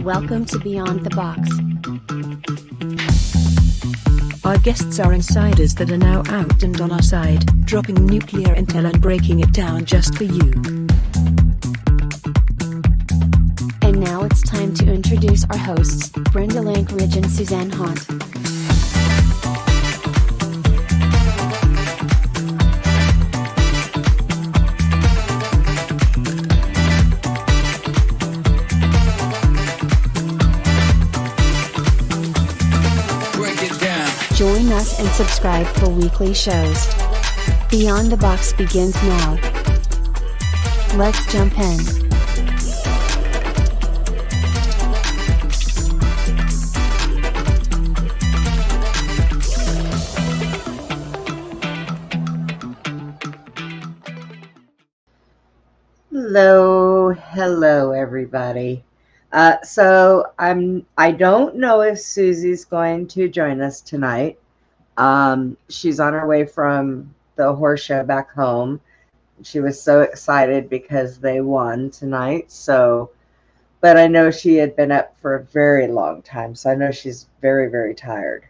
Welcome to Beyond the Box. Our guests are insiders that are now out and on our side, dropping nuclear intel and breaking it down just for you. And now it's time to introduce our hosts, Brenda Lankridge and Suzanne Haunt. Join us and subscribe for weekly shows. Beyond the Box begins now. Let's jump in. Hello everybody. I don't know if Susie's going to join us tonight. She's on her way from the horse show back home. She was so excited because they won tonight. But I know she had been up for a very long time, so I know she's very, very tired.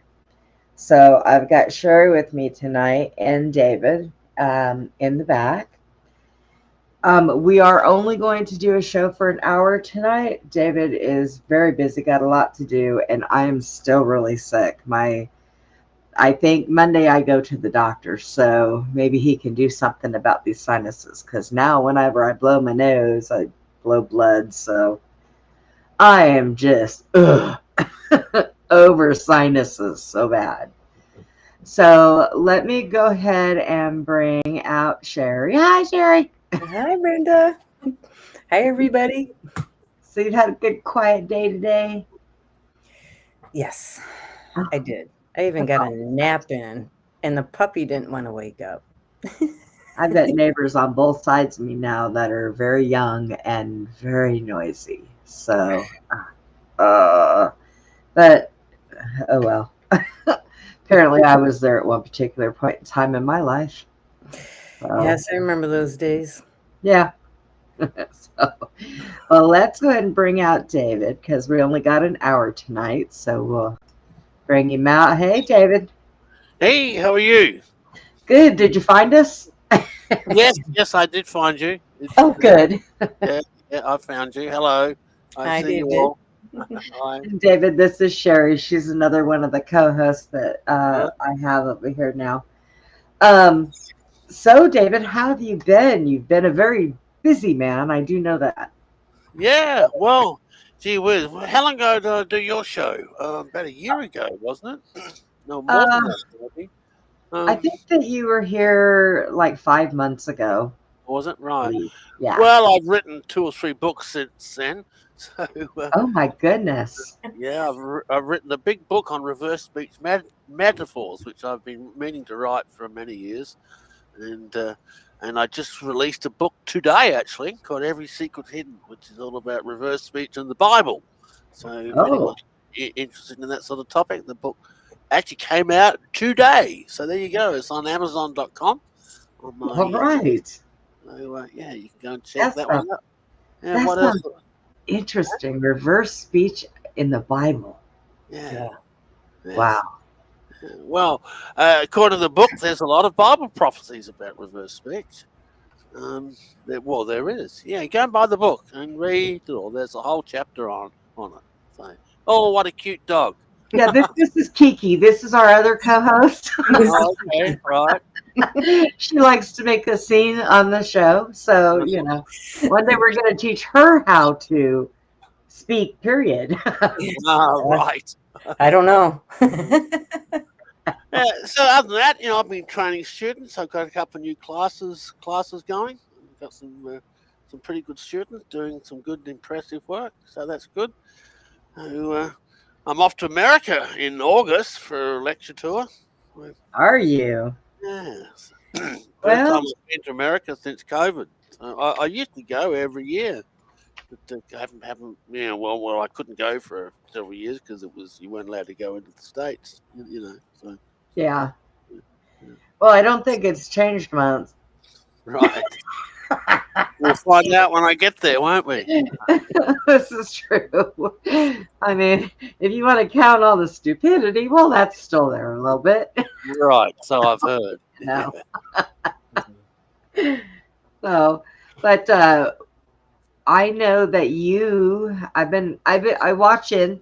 So I've got Sherry with me tonight and David in the back. We are only going to do a show for an hour tonight. David is very busy, got a lot to do, and I am still really sick. I think Monday I go to the doctor, so maybe he can do something about these sinuses, because now whenever I blow my nose, I blow blood, so I am just over sinuses so bad. So let me go ahead and bring out Sherry. Hi, Sherry. Hi, Brenda. Hi, everybody. So you've had a good quiet day today? Yes, I did. I even got a nap in, and the puppy didn't want to wake up. I've got neighbors on both sides of me now that are very young and very noisy. So, but, oh well. Apparently I was there at one particular point in time in my life. So, yes, I remember those days. Yeah. Well, let's go ahead and bring out David, because we only got an hour tonight. So we'll bring him out. Hey, David. Hey, how are you? Good. Did you find us? Yes, I did find you. Oh, good. Yeah, I found you. Hello. Hi, see David. you all. Hi. David, this is Sherry. She's another one of the co-hosts that I have over here now. So, David, how have you been? You've been a very busy man. I do know that. Yeah, well, gee whiz. How long ago did I do your show? About a year ago, wasn't it? No, more than that, maybe. I think that you were here like 5 months ago. Was it? Right. Yeah. Well, I've written 2 or 3 books since then. So, Oh, my goodness. yeah, I've written a big book on reverse speech metaphors, which I've been meaning to write for many years. And I just released a book today, actually, called Every Secret Hidden, which is all about reverse speech and the Bible. So if anyone's interested in that sort of topic, the book actually came out today. So there you go. It's on Amazon.com. All right. So, yeah, you can go and check that one out. Yeah, That's what else? Interesting. Reverse speech in the Bible. Yeah. Wow. Well, according to the book, there's a lot of Bible prophecies about reverse speech. There is. Yeah, go and buy the book and read it all. There's a whole chapter on it. So, oh, what a cute dog. Yeah, this is Kiki. This is our other co-host. Okay, right. She likes to make a scene on the show. So, one day we're going to teach her how to speak, period. Right. I don't know. So other than that, I've been training students. I've got a couple of new classes going. I've got some pretty good students doing some good and impressive work. So that's good. I'm off to America in August for a lecture tour. Are you? Yes. First Well, time I've been to America since COVID. I used to go every year, but I haven't. Well, I couldn't go for several years because you weren't allowed to go into the States. So yeah. Well, I don't think it's changed much. Right. We'll find out when I get there, won't we? This is true. I mean, if you want to count all the stupidity, well, that's still there a little bit. Right. So I've heard. No. So, but I know that I watching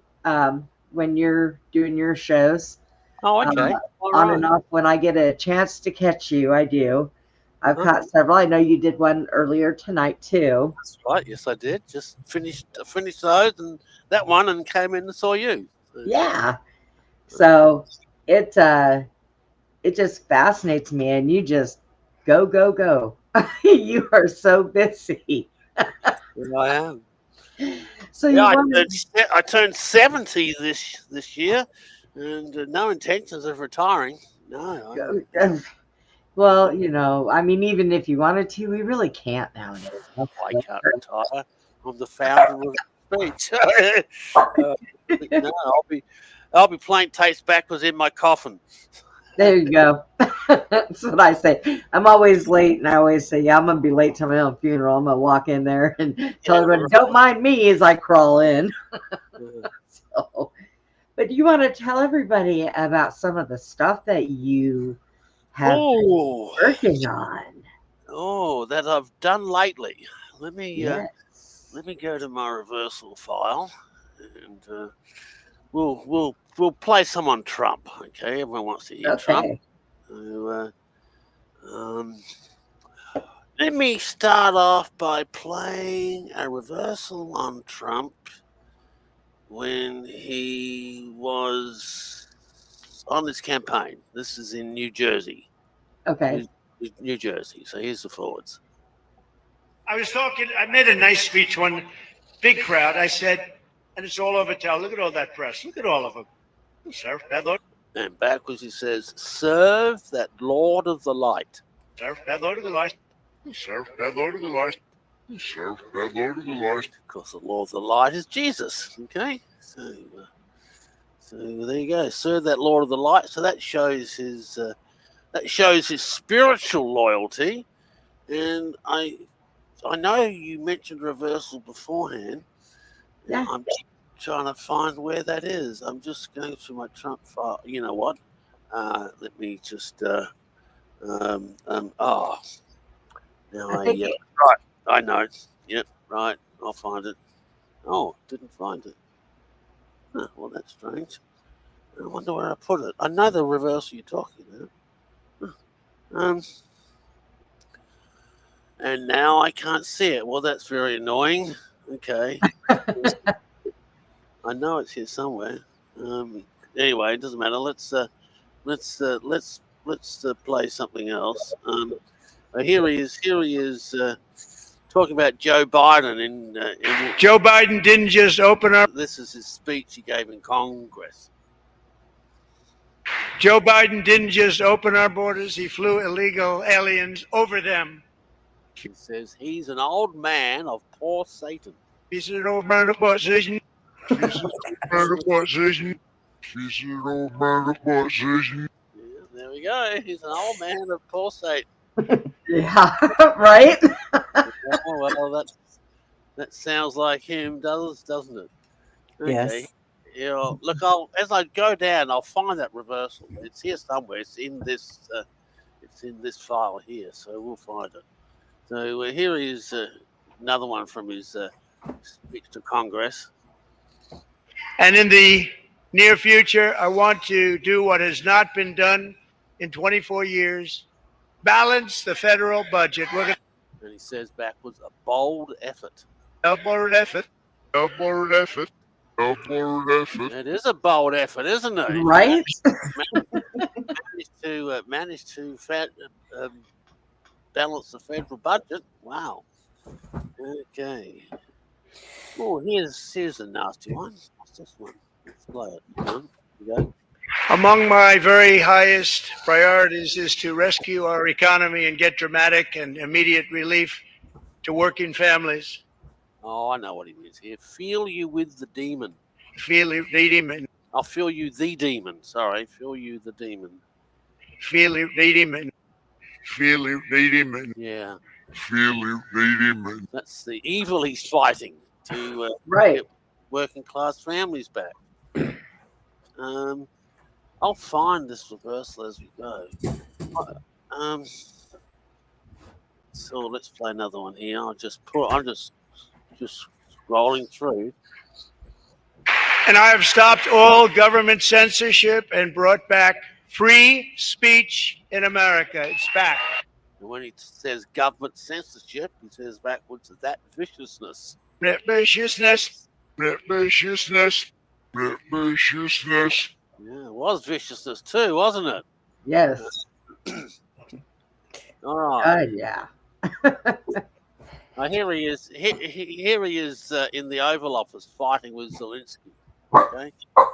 when you're doing your shows. Oh, okay. All On and right. off when I get a chance to catch you, I do. I've Uh-huh. caught several. I know you did one earlier tonight too. That's right. Yes, I did. Just finished those and that one, and came in and saw you. So, Yeah. So it just fascinates me, and you just go go go. You are so busy. here I am. So Yeah, you want I turned 70 this year, and no intentions of retiring. No, to. Well, you know, I mean, even if you wanted to, we really can't nowadays. I can't retire. I'm the founder of the speech. No, I'll be playing tapes backwards in my coffin. There you go. That's what I say. I'm always late, and I always say, "Yeah, I'm gonna be late to my own funeral. I'm gonna walk in there and tell everybody, right. don't mind me," as I crawl in. Uh, So, but you want to tell everybody about some of the stuff that you have been working on? that I've done lately. Yes. Let me go to my reversal file, and we'll play some on Trump. Okay, everyone wants to hear Trump. Okay. So, let me start off by playing a reversal on Trump when he was on this campaign. This is in New Jersey. Okay. New Jersey. So here's the forwards. I made a nice speech, one big crowd. I said, and it's all over town. Look at all that press. Look at all of them. Sir, bad Lord. And backwards he says, serve that Lord of the Light. Sir, bad Lord of the Light. Sir, bad Lord of the Light. Sir, bad Lord of the Light. Of course, the Lord of the Light is Jesus. Okay? So there you go. Serve that Lord of the Light. So that shows his spiritual loyalty. And I know you mentioned reversal beforehand. Yeah. I'm trying to find where that is. I'm just going through my Trump file. You know what? Let me just. Now right. I know. Yep. Right. I'll find it. Oh, didn't find it. Huh, well, that's strange. I wonder where I put it. I know the reversal you're talking about. And now I can't see it. Well, that's very annoying. Okay. I know it's here somewhere. Anyway, it doesn't matter. Let's play something else. Here he is talking about Joe Biden in Joe Biden didn't just open up. This is his speech he gave in Congress. Joe Biden didn't just open our borders. He flew illegal aliens over them. He says he's an old man of poor Satan. He's an old man of position. He's an old man of position. He's an old man of position. Yeah, there we go. He's an old man of poor Satan. Yeah, right? Well, that sounds like him, doesn't it? Okay. Yes. You know, look, as I go down, I'll find that reversal. It's here somewhere. It's in this file here, so we'll find it. So here is another one from his speech to Congress. And in the near future, I want to do what has not been done in 24 years. Balance the federal budget. And he says backwards, a bold effort. A bold effort. A bold effort. A bold effort. It is a bold effort, isn't it? Right? Managed to balance the federal budget. Wow. Okay. Oh, here's a nasty one. What's this one? Let's play it. Here we go. Among my very highest priorities is to rescue our economy and get dramatic and immediate relief to working families. Oh, I know what he means here. Feel you with the demon. Feel you the demon. I'll feel you the demon. Sorry, feel you the demon. Feel you the demon. Feel you the demon. Yeah. Feel you the demon. That's the evil he's fighting. to Right. get working class families back. I'll find this reversal as we go. So let's play another one here. I'm just scrolling through. And I have stopped all government censorship and brought back free speech in America. It's back. And when he says government censorship, he says backwards that viciousness. Viciousness. Viciousness. Viciousness. Yeah, it was viciousness too, wasn't it? Yes. All right. Yeah. Now here he is. Here he is in the Oval Office fighting with Zelensky. Okay,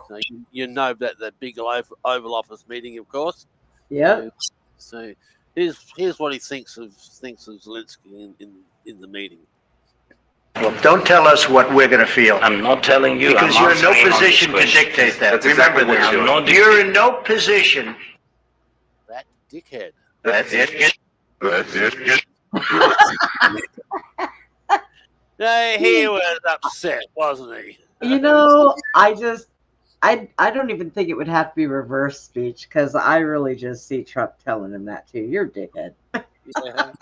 so you know that big Oval Office meeting, of course. Yep. So here's what he thinks of Zelensky in the meeting. Well, don't tell us what we're going to feel. I'm not telling you. Because you're in no position to dictate that. Remember this. You're in no position. That dickhead. That's it. That's it. Yeah, he was upset, wasn't he? You know, I don't even think it would have to be reverse speech, because I really just see Trump telling him that too. You're a dickhead. Yeah.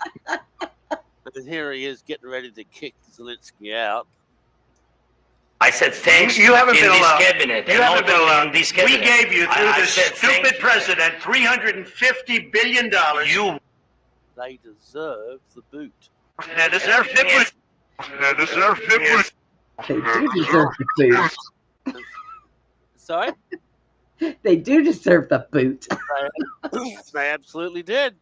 And here he is getting ready to kick Zelensky out. I said thanks. You haven't been allowed. Cabinet. You haven't been allowed. This We cabinet. gave you, through I this said stupid thanks. president, $350 billion. They deserve the boot. They deserve it. They deserve it. They do deserve the boot. Sorry? They do deserve the boot. They absolutely did.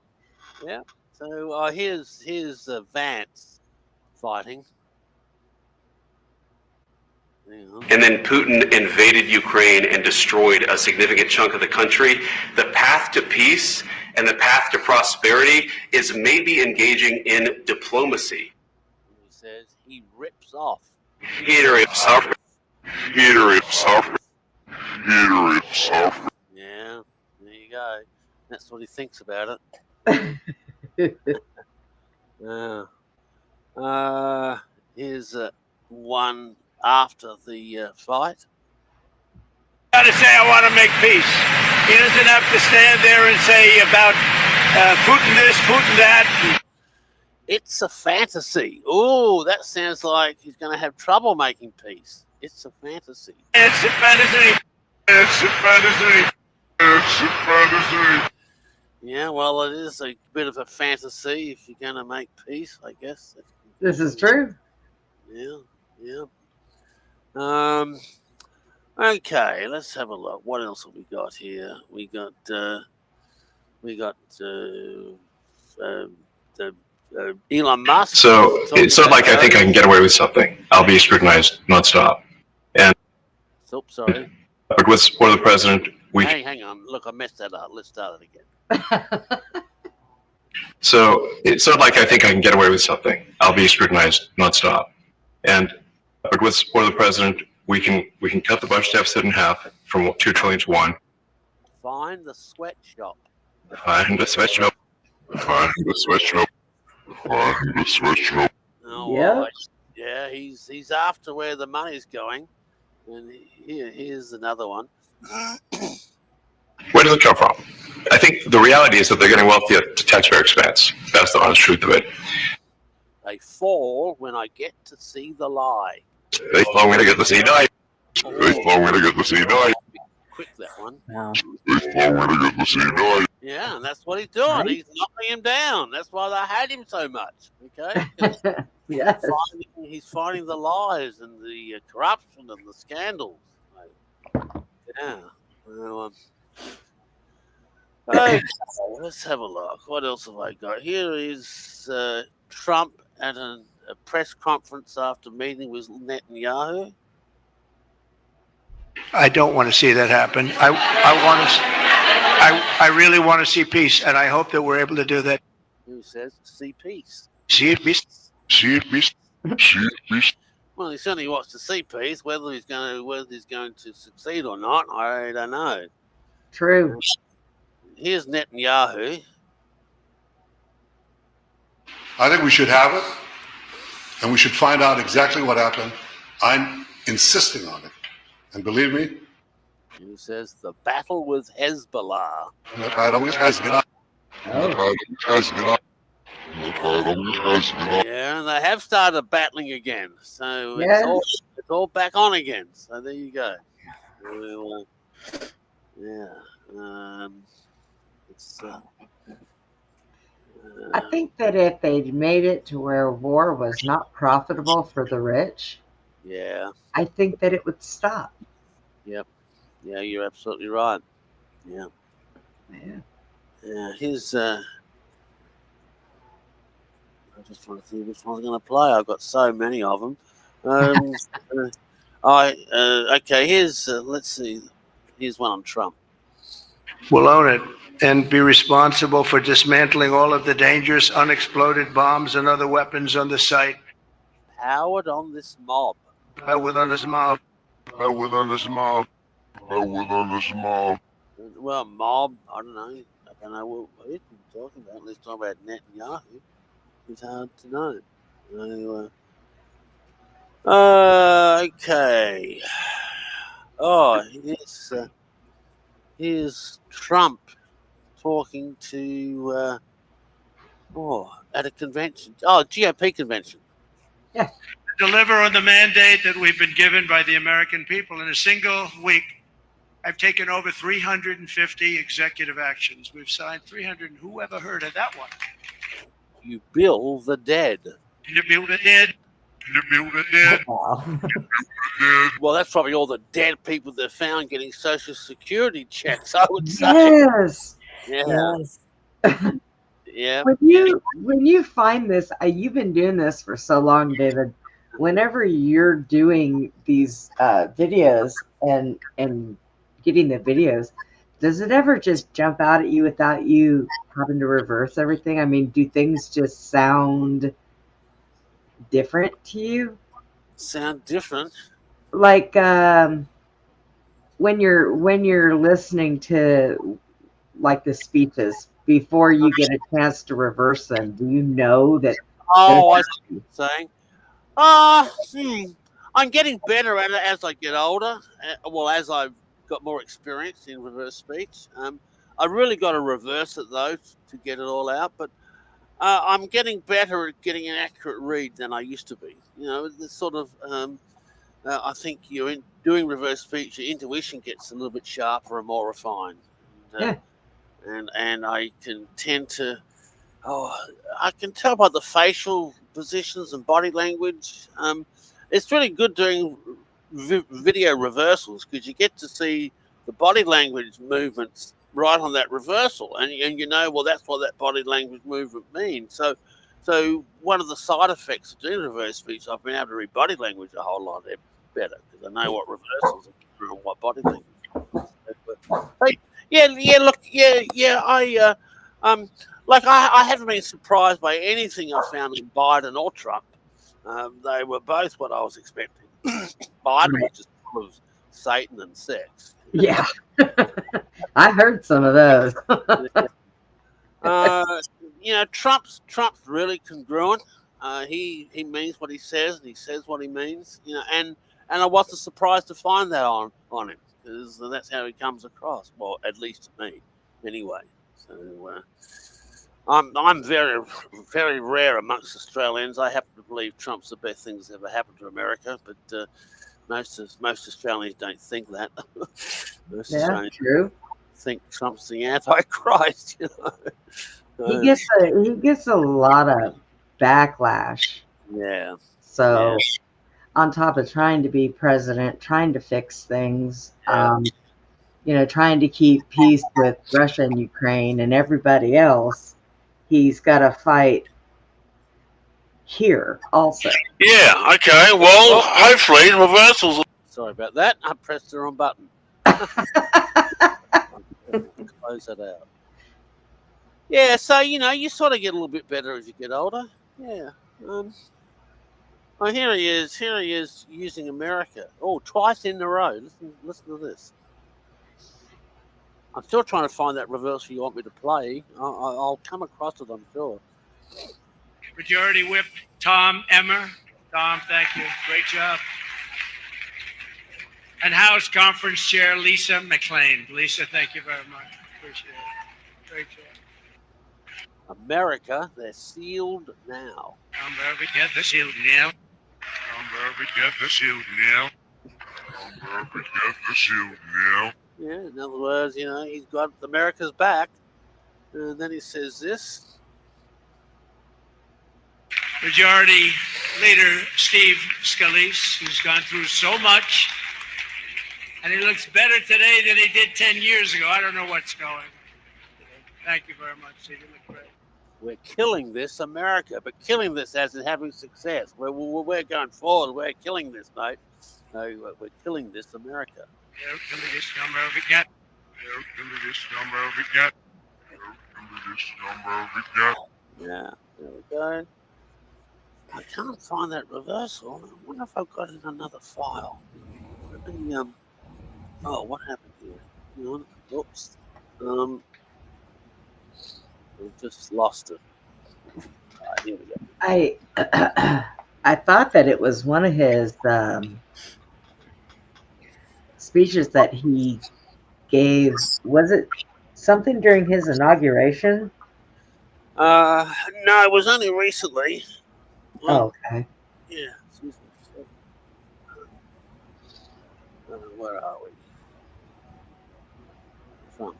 Yeah. So here's Vance fighting. And then Putin invaded Ukraine and destroyed a significant chunk of the country. The path to peace and the path to prosperity is maybe engaging in diplomacy. He says he rips off. He rips off. He rips off. He rips off. Yeah, there you go. That's what he thinks about it. Here's one after the fight. Got to say, I want to make peace. He doesn't have to stand there and say about Putin this, Putin that. It's a fantasy. Oh, that sounds like he's going to have trouble making peace. It's a fantasy. It's a fantasy. It's a fantasy. It's a fantasy. Yeah, well, it is a bit of a fantasy if you're going to make peace, I guess. This is true. Yeah. Okay, let's have a look. What else have we got here? We got Elon Musk. So it's not like I think I can get away with something. I'll be scrutinized nonstop. And sorry. But with support of the president, Hey, hang on. Look, I messed that up. Let's start it again. So it's not like I think I can get away with something. I'll be scrutinized nonstop. And but with support of the president, we can cut the budget deficit in half from $2 trillion to $1 trillion. Find the sweatshop. Find the sweatshop. Find the sweatshop. Find the sweatshop. Oh, Yeah. right. Yeah, he's after where the money's going. And here's another one. Where does it come from? I think the reality is that they're getting wealthy at taxpayer expense. That's the honest truth of it. They fall when I get to see the lie. They fall when I get to see night. They fall when I get to see night. Quick, that one. Wow. They fall when I get to see night. Yeah, and that's what he's doing. Right. He's knocking him down. That's why they hate him so much. Okay? Yes. He's fighting the lies and the corruption and the scandals. Yeah. Well, okay, let's have a look. What else have I got? Here is Trump at a press conference after meeting with Netanyahu. I don't want to see that happen. I really want to see peace, and I hope that we're able to do that. Who says see peace? See peace. See it, beast. See it, beast. Well, he certainly wants to see peace. Whether he's going to succeed or not, I don't know. True. Here's Netanyahu. I think we should have it, and we should find out exactly what happened, I'm insisting on it. And believe me, He says the battle with Hezbollah. the battle has been on. Yeah, and they have started battling again. So Yes. it's all back on again. So there you go. Well, yeah. It's. I think that if they'd made it to where war was not profitable for the rich, Yeah. I think that it would stop. Yep. Yeah, you're absolutely right. Yeah. Yeah. Yeah. Here's. I just trying to see which one's going to play. I've got so many of them. Okay. Here's. Let's see. Here's one on Trump. We'll own it and be responsible for dismantling all of the dangerous unexploded bombs and other weapons on the site. Powered on this mob. Within this mob. Well, mob. I don't know. I don't know what he's talking about. Let's talk about Netanyahu. It's hard to know. Anyway. Okay. Oh, here's Trump talking to at a convention. Oh, GOP convention. Yeah. Deliver on the mandate that we've been given by the American people. In a single week, I've taken over 350 executive actions. We've signed 300. Who ever heard of that one? You bill the dead. You bill the dead. You bill the dead. Wow. Well, that's probably all the dead people they found getting Social Security checks, I would say. Yes. Yeah. Yes. Yeah. When you find this, you've been doing this for so long, David. Whenever you're doing these videos and getting the videos, does it ever just jump out at you without you having to reverse everything? I mean, do things just sound different to you? Sound different? Like when you're listening to like the speeches before you get a chance to reverse them, do you know that? Oh, I see what you're saying. I'm getting better at it as I get older. Well, as I've got more experience in reverse speech. I really got to reverse it though to get it all out. But I'm getting better at getting an accurate read than I used to be. You know, this sort of. I think you're doing reverse speech. Your intuition gets a little bit sharper and more refined. And I can tend to. I can tell by the facial positions and body language. It's really good doing video reversals because you get to see the body language movements right on that reversal, and you know, well, that's what that body language movement means. So one of the side effects of doing reverse speech, I've been able to read body language a whole lot better because I know what reversals are and what body language. I haven't been surprised by anything I found in Biden or Trump. They were both what I was expecting. Biden was just full of Satan and sex. Yeah. I heard some of those. Trump's really congruent. He means what he says, and he says what he means. And I wasn't surprised to find that on him because that's how he comes across. Well, at least to me, anyway. So I'm very, very rare amongst Australians. I happen to believe Trump's the best thing that's ever happened to America, but most Australians don't think that. Most Australians true. think Trump's the Antichrist. He gets a lot of backlash. Yeah. So on top of trying to be president, trying to fix things, trying to keep peace with Russia and Ukraine and everybody else, he's got to fight here also. Yeah, okay. Well, hopefully reversals. Sorry about that. I pressed the wrong button. Close that out. Yeah, so, you sort of get a little bit better as you get older. Yeah. Here he is using America. Oh, twice in a row. Listen to this. I'm still trying to find that reversal you want me to play. I'll come across it, I'm sure. Majority Whip Tom Emmer. Tom, thank you. Great job. And House Conference Chair Lisa McLean. Lisa, thank you very much. Appreciate it. Great job. America, they're sealed now. We get the shield now. We get the shield now. We get the shield now. Yeah, in other words, he's got America's back. And then he says this. Majority Leader Steve Scalise, who's gone through so much, and he looks better today than he did 10 years ago. I don't know what's going. Thank you very much, Steve. You look great. We're killing this America, but killing this as in having success. We're going forward. We're killing this, mate. No, we're killing this America. We're killing this America. Yeah, there we go. I can't find that reversal. I wonder if I've got it in another file. Let me, oh, what happened here? Oops. I've just lost it. Right, here we go. I thought that it was one of his speeches that he gave. Was it something during his inauguration? No, it was only recently. Oh, okay. Yeah. Where are we? From?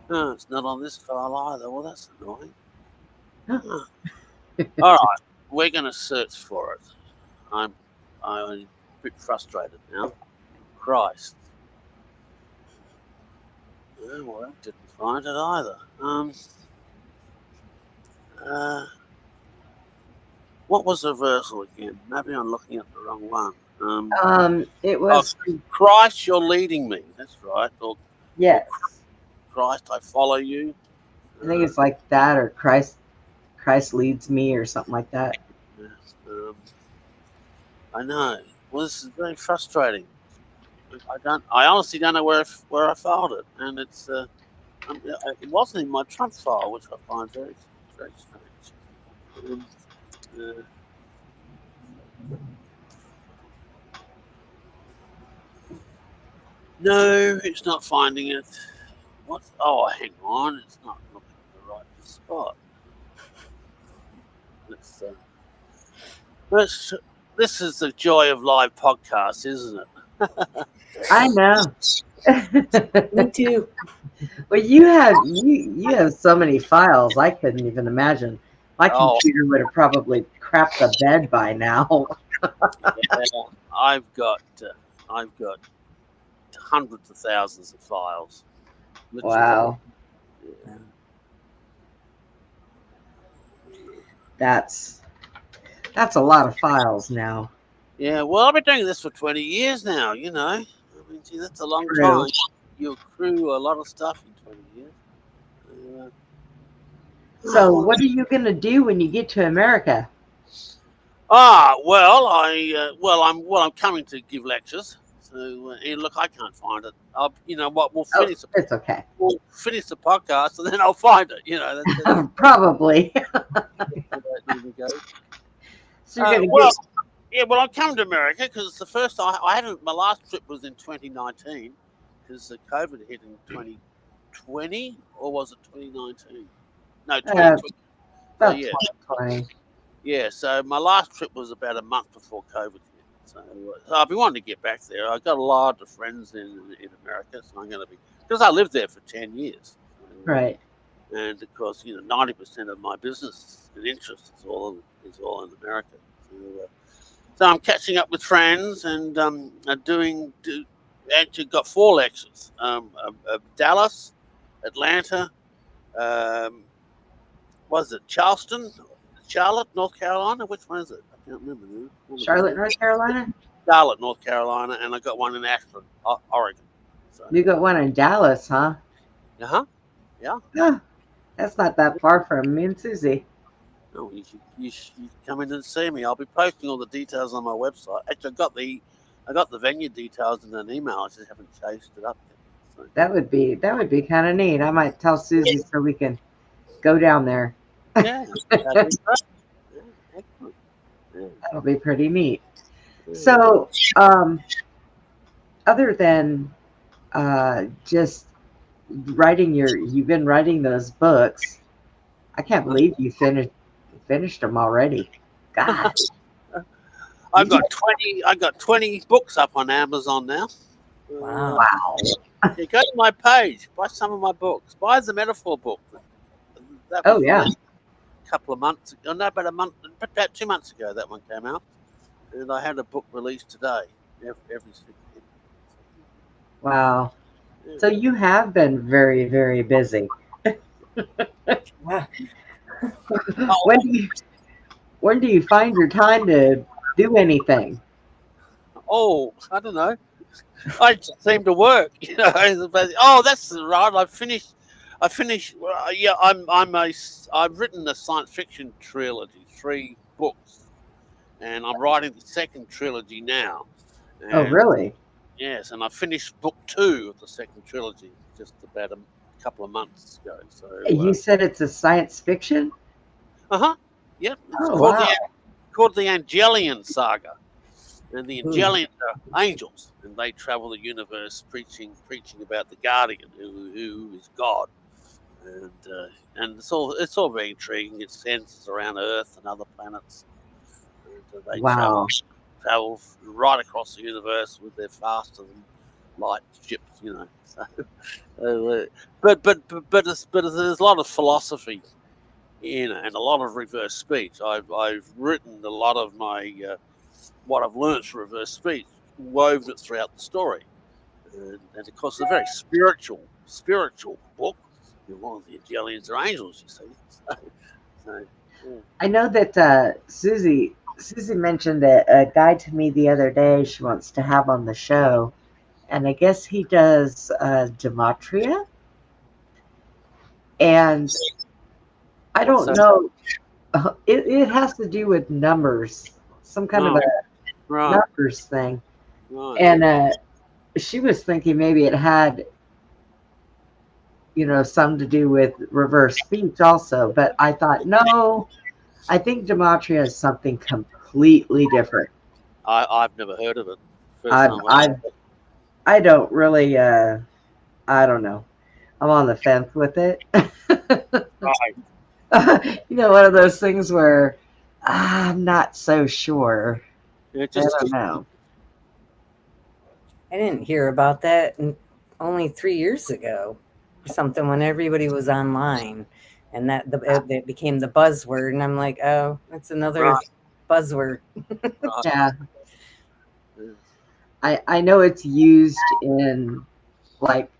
No, it's not on this file either. Well, that's annoying. Huh. All right, we're going to search for it. I'm a bit frustrated now. Christ. Yeah, well, I didn't find it either. What was the reversal again? Maybe I'm looking at the wrong one. It was Christ, you're leading me. That's right. Or, yes. Or Christ, I follow you. I think it's like that, or Christ leads me, or something like that. I know. Well, this is very frustrating. I honestly don't know where I filed it, and it's it wasn't in my Trump file, which I find very, very strange. No, it's not finding it. What? Oh, hang on, it's not looking at the right spot. This is the joy of live podcasts, isn't it? I know. Me too. Well, you have so many files. I couldn't even imagine. My computer would have probably crapped the bed by now. Yeah, I've got hundreds of thousands of files. Literally. Wow. Yeah. That's a lot of files now. Yeah, well, I've been doing this for 20 years now, I mean, gee, that's a long time. You accrue a lot of stuff in 20 years. So what are you going to do when you get to America? Well, I'm coming to give lectures. So, look, I can't find it. We'll finish. It's okay. We'll finish the podcast, and then I'll find it. That's Probably. There we go. So you're gonna I'm coming to America because it's the first time I haven't. My last trip was in 2019 because the COVID hit in 2020, or was it 2019? No, 2020. About yeah. 2020. Yeah, so my last trip was about a month before COVID hit. So I've been wanting to get back there. I've got a lot of friends in America, so I'm going to be, because I lived there for 10 years. Right. And of course, 90% of my business and interest is all in America. So I'm catching up with friends and actually got 4 lectures. Dallas, Atlanta, was it Charlotte, North Carolina? Which one is it? I can't remember. Charlotte, North Carolina? Charlotte, North Carolina, and I got one in Ashland, Oregon. So. You got one in Dallas, huh? Uh-huh. Yeah. Yeah. That's not that far from me and Susie. No, you should come in and see me. I'll be posting all the details on my website. Actually, I got the venue details in an email. I just haven't chased it up yet. So. That would be kind of neat. I might tell Susie so we can go down there. Yeah, that'd be great. Yeah, excellent. Yeah. That'll be pretty neat. So, other than just you've been writing those books. I can't believe you finished them already. God. I've got 20 books up on Amazon now. Wow. Wow. Yeah, go to my page, buy some of my books. Buy the metaphor book. That was released a couple of months ago. No, about 2 months ago that one came out. And I had a book released today. Every Wow. So you have been very, very busy. When do you find your time to do anything? Oh, I don't know. I just seem to work, you know. Oh, that's right. I finished. Well, yeah, I've written a science fiction trilogy, 3 books, and I'm writing the second trilogy now. And, Oh, really? Yes, and I finished book 2 of the second trilogy just about a couple of months ago. So You said it's a science fiction? Yeah, it's Oh, called wow. called the Angelian Saga. And the Angelians are angels, and they travel the universe preaching about the Guardian, who is God, and it's all very intriguing. It centers around Earth and other planets. And they Wow. travel right across the universe with their faster than light ships, you know. So, but there's a lot of philosophy in it and a lot of reverse speech. I've written a lot of my what I've learned through reverse speech, woven it throughout the story, and of course, it's a very spiritual book. One of the Angelians are angels, you see. So, yeah. I know that Susie mentioned a guy to me the other day she wants to have on the show, and I guess he does gematria, and I don't know. It has to do with numbers, some kind of a numbers thing, and she was thinking maybe it had, some to do with reverse speech also, but I thought no. I think gematria is something completely different. I've never heard of it. I don't really. I don't know. I'm on the fence with it. One of those things where I'm not so sure. I don't know. I didn't hear about that only 3 years ago or something, when everybody was online, and that it became the buzzword, and I'm like, oh, it's another buzzword. Yeah. I know it's used in, like,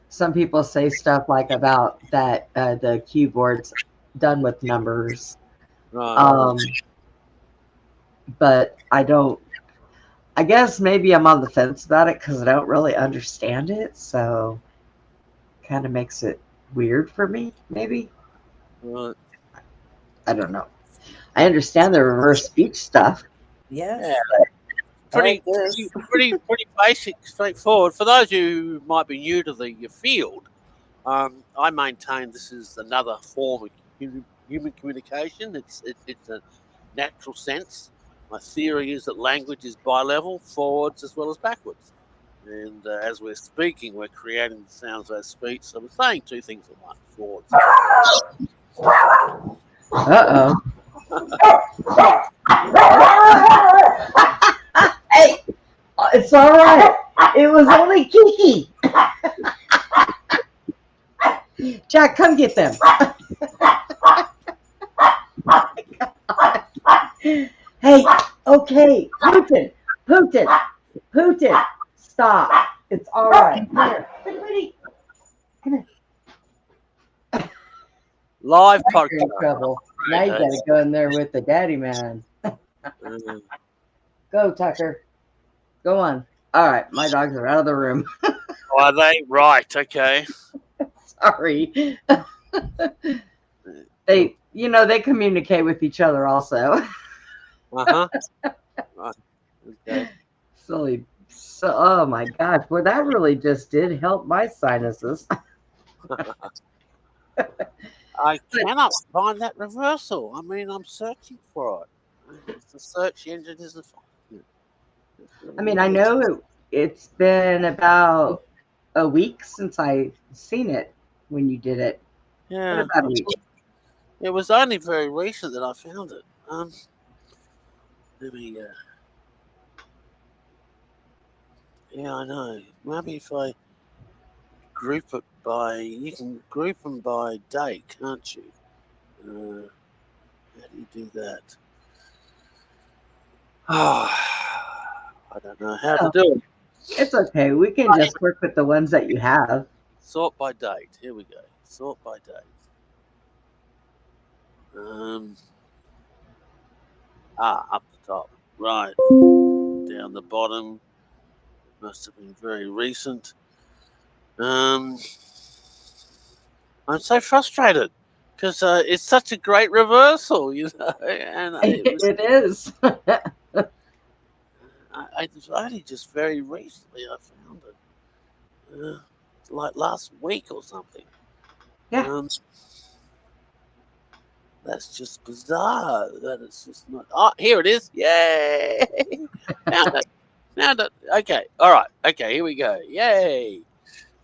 some people say stuff like about that the keyboard's done with numbers. But I guess maybe I'm on the fence about it because I don't really understand it, so kind of makes it weird for me, maybe. I don't know. I understand the reverse speech stuff. Yes. Yeah. Pretty basic, straightforward. For those who might be new to the field, I maintain this is another form of human communication. It's a natural sense. My theory is that language is bilevel, forwards as well as backwards. And as we're speaking, we're creating the sounds of our speech. So we're saying 2 things at once, forwards. Uh-oh. Hey, it's all right. It was only Kiki. Jack, come get them. Hey, okay, Putin, stop. It's all right. Come here. Live podcast. You're in trouble. Now you gotta go in there with the daddy man. Go, Tucker. Go on. All right, my dogs are out of the room. Are they? Right, okay. Sorry. They communicate with each other also. Okay. Silly. So, oh my gosh. Well, that really just did help my sinuses. I cannot find that reversal. I mean, I'm searching for it. the search engine isn't. I mean, I know it's been about a week since I seen it when you did it. Yeah, About a week. it was only very recent that I found it. Let me. Yeah, I know. Maybe if I group it by, you can group them by date, can't you? How do you do that? Oh, I don't know how to do it. It's okay. We can just work with the ones that you have. Sort by date. Here we go. Sort by date. Up the top. Right. Down the bottom. Must have been very recent. I'm so frustrated because it's such a great reversal, you know. And It is. it was only just very recently I found it. Like last week or something. Yeah. That's just bizarre. That it's just not. Oh, here it is. Yay! Found it. Okay. All right. Okay. Here we go. Yay!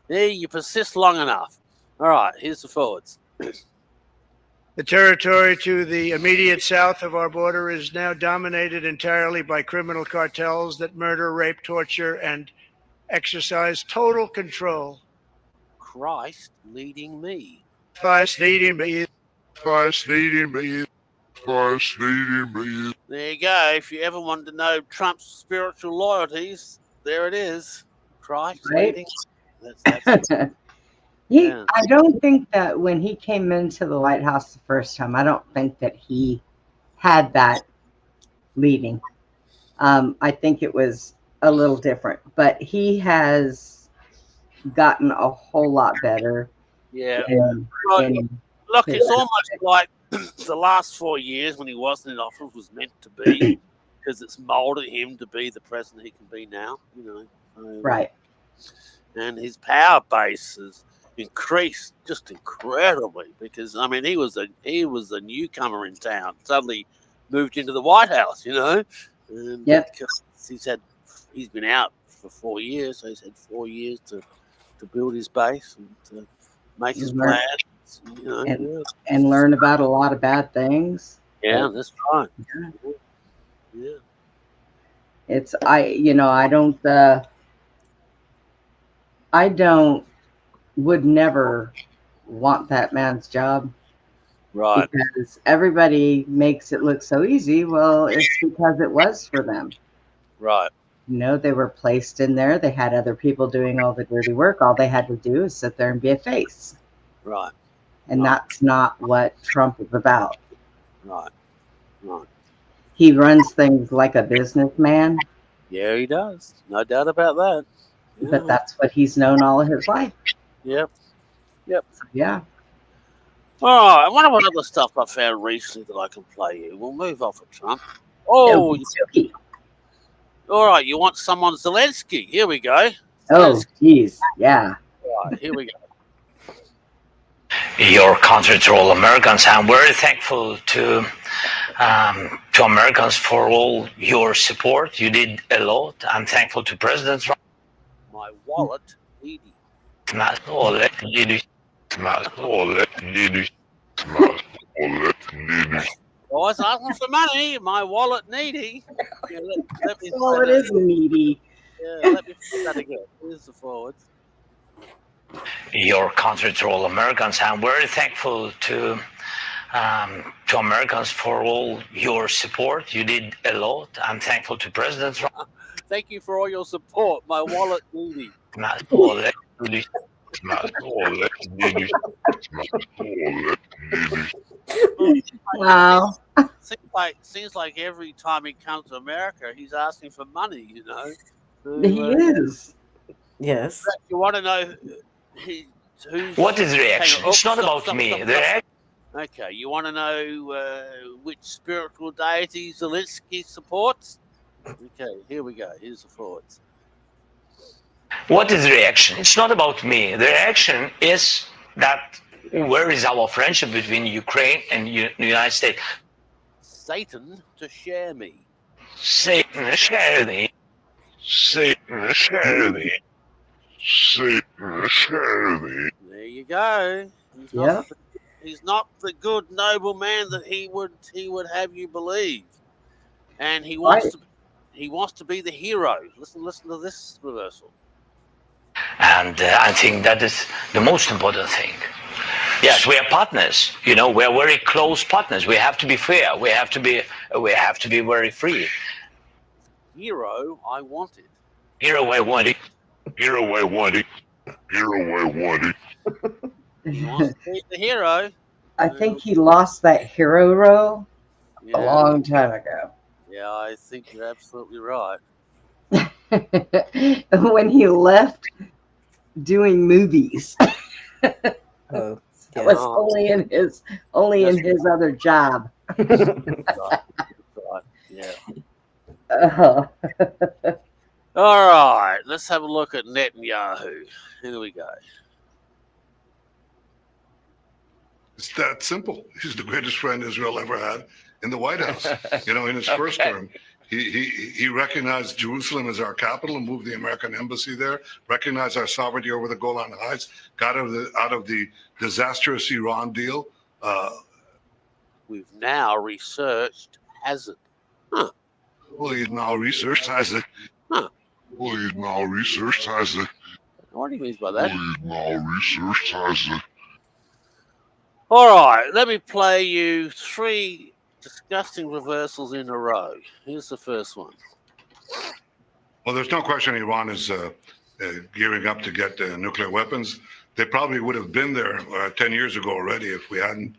There, you persist long enough. All right. Here's the forwards. The territory to the immediate south of our border is now dominated entirely by criminal cartels that murder, rape, torture, and exercise total control. Christ leading me. Christ leading me. Christ leading me. Christ leading me. There you go. If you ever wanted to know Trump's spiritual loyalties, there it is. Christ Right? leading. That's yeah. I don't think that when he came into the White House the first time, I don't think that he had that leading. I think it was a little different, but he has gotten a whole lot better. Yeah. Look, it's almost like the last 4 years when he wasn't in office was meant to be, because it's molded him to be the president he can be now, you know. So, right. And his power base has increased just incredibly because I mean he was a newcomer in town, suddenly moved into the White House, you know. And because he's been out for 4 years, so he's had 4 years to build his base and to make his plans. You know, and learn about a lot of bad things. Yeah, that's right. Yeah. It's I would never want that man's job. Right. Because everybody makes it look so easy. Well, it's because it was for them. Right. You know, they were placed in there. They had other people doing all the dirty work. All they had to do is sit there and be a face. Right. And that's not what Trump is about. Right. Right. He runs things like a businessman. Yeah, he does. No doubt about that. Yeah. But that's what he's known all of his life. Yep. Yep. Yeah. Oh, I wonder what other stuff I found recently that I can play you. We'll move off of Trump. Oh, all right. You want someone Zelensky? Here we go. Oh, geez. Yeah. All right, here we go. Your country to all Americans. I'm very thankful to Americans for all your support. You did a lot. I'm thankful to President Trump. My wallet, needy. I was asking for money. My wallet needy. Yeah, let me all it is needy. Yeah, let me put that again. Here's the forwards. Your country to all Americans. I'm very thankful to Americans for all your support. You did a lot. I'm thankful to President Trump. Thank you for all your support. My wallet needy. Wow. Seems like every time he comes to America, he's asking for money, you know. So, he is. Yes. You want to know who's... What is the reaction? It's not about me. Okay, you want to know which spiritual deity Zelensky supports? Okay, here we go. Here's the forwards. What is the reaction? It's not about me. The reaction is that where is our friendship between Ukraine and the United States? Satan to share me. Satan, share thee. Satan, share thee. Satan, share thee. There you go. Yeah. He's not the good noble man that he would have you believe, and he wants to be the hero. Listen to this reversal. And I think that is the most important thing. Yes, we are partners. You know, we are very close partners. We have to be fair. We have to be very free. Hero, I want it. Hero, I want it. Hero, I want it. Hero, I want it. He wants to be the hero. I think he lost that hero role a Yeah. long time ago. Yeah, I think you're absolutely right. When he left doing movies. Oh, It was only in his other job. Right. Yeah. Oh. All right, let's have a look at Netanyahu. Here we go. It's that simple. He's the greatest friend Israel ever had in the White House. You know, in his first term, he recognized Jerusalem as our capital and moved the American embassy there, recognized our sovereignty over the Golan Heights, got out of the disastrous Iran deal. We've now researched has it. Huh. Well, he's now researched has it. Huh. Well, he's now researched has it. What do you mean by that? Well, he's now researched has it. All right, let me play you 3 disgusting reversals in a row. Here's the first one. Well, there's no question Iran is gearing up to get nuclear weapons. They probably would have been there 10 years ago already if we hadn't.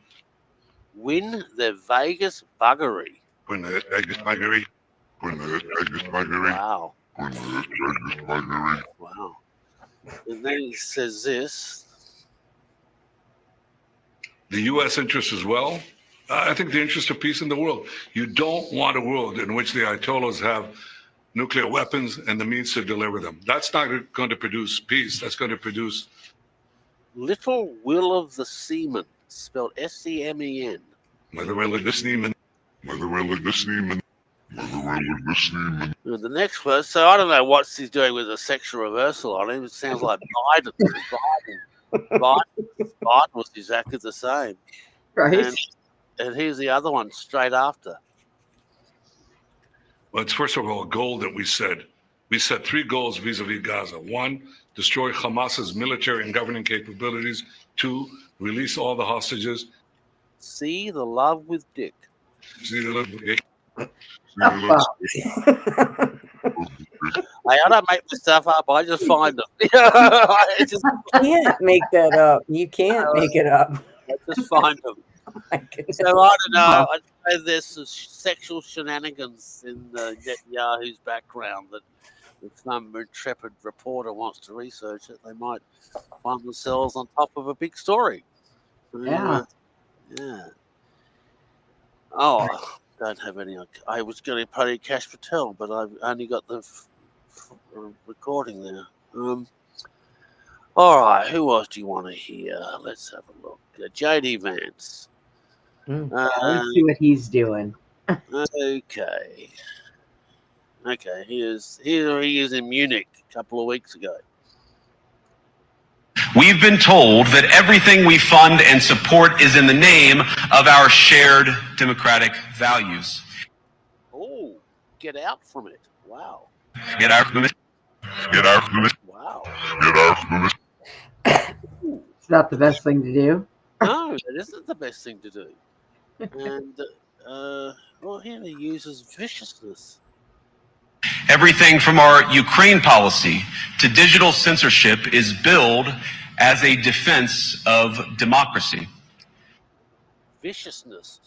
Win the Vegas buggery. Win the Vegas buggery. Win the Vegas buggery. Wow. Win the Vegas buggery. Wow. And then he says this. The U.S. interest as well. I think the interest of peace in the world. You don't want a world in which the Ayatollahs have nuclear weapons and the means to deliver them. That's not going to produce peace. That's going to produce... Little Will of the Seaman, spelled S-E-M-E-N. Mother Will of the Seaman. Mother Will of the Seaman. Mother Will of the Seaman. And the next verse, so I don't know what he's doing with a sexual reversal on him. It sounds like Biden. Biden was exactly the same. Right. And here's the other one straight after. Well, it's first of all a goal that we set. We set 3 goals vis-a-vis Gaza. 1, destroy Hamas's military and governing capabilities. 2, release all the hostages. See the love with Dick. See the love with Dick. I don't make this stuff up. I just find them. You can't make that up. You can't make it up. I just find them. So I don't know. I'd say there's some sexual shenanigans in Netanyahu's background that if some intrepid reporter wants to research it, they might find themselves on top of a big story. Yeah. Yeah. Oh, I don't have any. I was going to play Cash Patel, but I've only got the recording there. All right, who else do you want to hear? Let's have a look. J.D. Vance. Let's see what he's doing. Okay. Here he is in Munich a couple of weeks ago. We've been told that everything we fund and support is in the name of our shared democratic values. Oh, get out from it. Wow. Get out from it. Get out from it. Wow. Get out from it. It's not the best thing to do. No, it isn't the best thing to do. And, well, here he uses viciousness. Everything from our Ukraine policy to digital censorship is billed as a defense of democracy. Viciousness,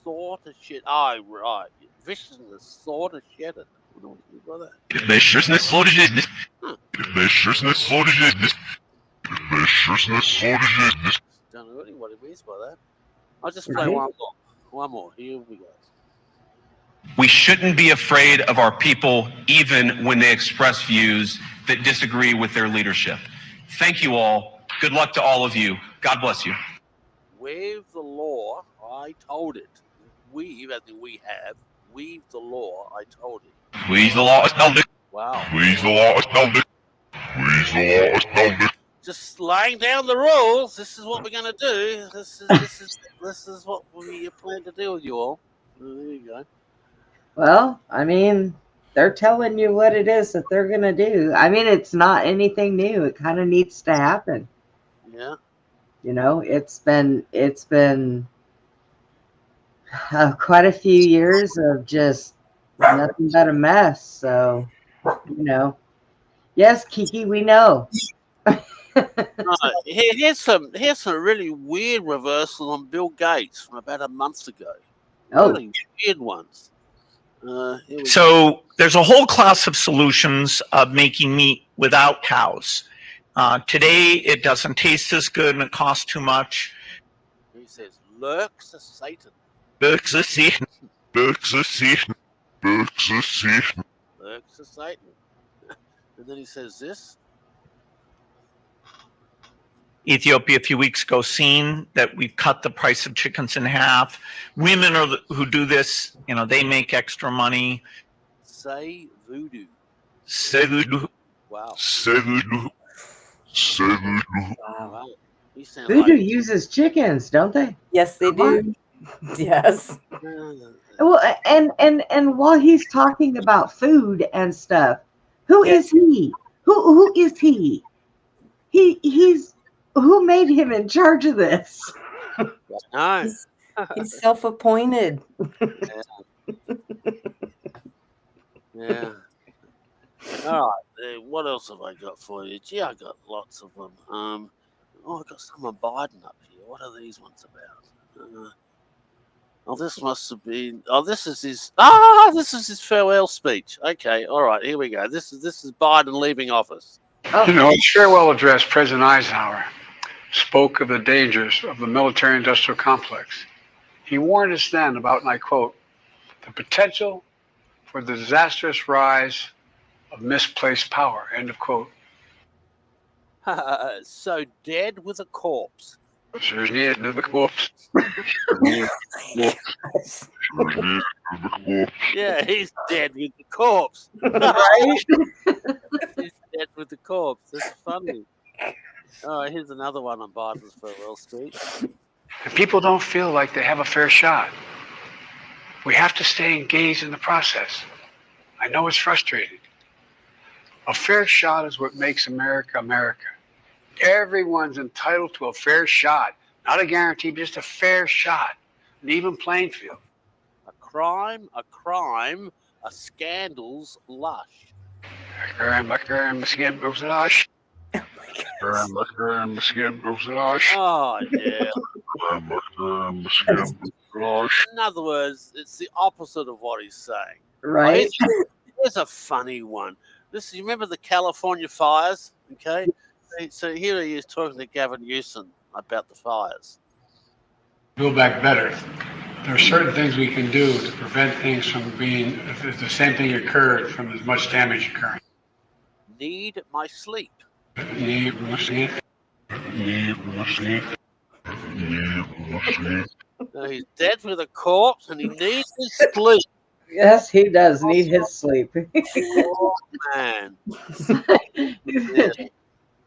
sort of shit. Oh, right. Viciousness, sort of shit. It. Viciousness, sort of shit. Viciousness, sort of shit. Viciousness, sort of shit. Don't know really what it means by that. I'll just play one more. One more. Here we go. We shouldn't be afraid of our people, even when they express views that disagree with their leadership. Thank you all. Good luck to all of you. God bless you. Waive the law. I told it. weave, as in we have, weave the law, I told him. Weave the law, I told it. Wow. Weave the law, I told it. Weave the law, I told it. Just laying down the rules. This is what we're going to do. This is what we plan to do with you all. There you go. Well, I mean, they're telling you what it is that they're going to do. I mean, it's not anything new. It kind of needs to happen. Yeah. You know, it's been quite a few years of just nothing but a mess. So, you know, yes, Kiki, we know. Here's some really weird reversal on Bill Gates from about a month ago. Oh. Really weird ones. So there's a whole class of solutions of making meat without cows. Today, it doesn't taste as good and it costs too much. He says, lurks a Satan. Lurks a Satan. Lurks a Satan. Lurks a Satan. Lurks a Satan. And then he says this. Ethiopia a few weeks ago seen that we've cut the price of chickens in half. Women who do this, you know, they make extra money. Say voodoo. Say voodoo. Wow. Say voodoo. Say voodoo. Wow. Voodoo uses chickens, don't they? Yes, they do. Yes. Well, and while he's talking about food and stuff, who is he? Who is he? He's who made him in charge of this? Nice. He's self-appointed. Yeah. All right. What else have I got for you? Gee, I got lots of them. I got some of Biden up here. What are these ones about? This must have been. This is his. This is his farewell speech. Okay. All right. Here we go. This is Biden leaving office. You know, his farewell address, President Eisenhower spoke of the dangers of the military-industrial complex. He warned us then about, and I quote, the potential for the disastrous rise of misplaced power, end of quote. So dead with a corpse. Sure dead with a corpse. Yeah, he's dead with the corpse. Right? He's dead with the corpse. That's funny. All right, here's another one on Biden's farewell speech. And people don't feel like they have a fair shot. We have to stay engaged in the process. I know it's frustrating. A fair shot is what makes America America. Everyone's entitled to a fair shot. Not a guarantee, but just a fair shot. An even playing field. A crime, a scandal's lush. Oh, yeah. In other words, it's the opposite of what he's saying. Right. Here's a funny one. You remember the California fires? Okay. So here he is talking to Gavin Newsom about the fires. Build back better. There are certain things we can do to prevent things from being, if the same thing occurred, from as much damage occurring. Need my sleep. Need my sleep. No, he's dead with a corpse and he needs his sleep. Yes, he does need his sleep. Oh, man. Yeah.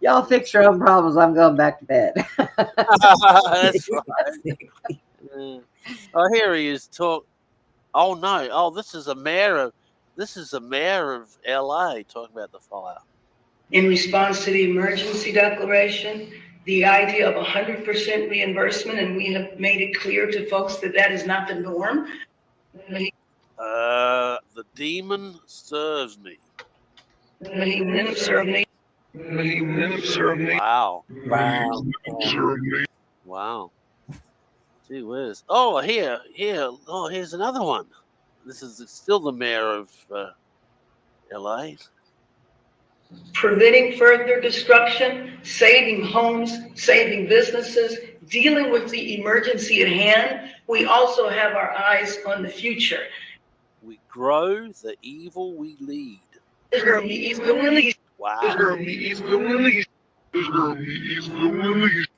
Y'all fix your own problems. I'm going back to bed. That's right. Yeah. Oh, here he is talk. Oh no! Oh, this is a mayor of LA talking about the fire. In response to the emergency declaration, the idea of 100% reimbursement, and we have made it clear to folks that that is not the norm. The demon serves me. Wow. Wow. Gee whiz. Oh, here. Oh, here's another one. This is still the mayor of LA. Preventing further destruction, saving homes, saving businesses, dealing with the emergency at hand. We also have our eyes on the future. We grow the evil we lead. Wow.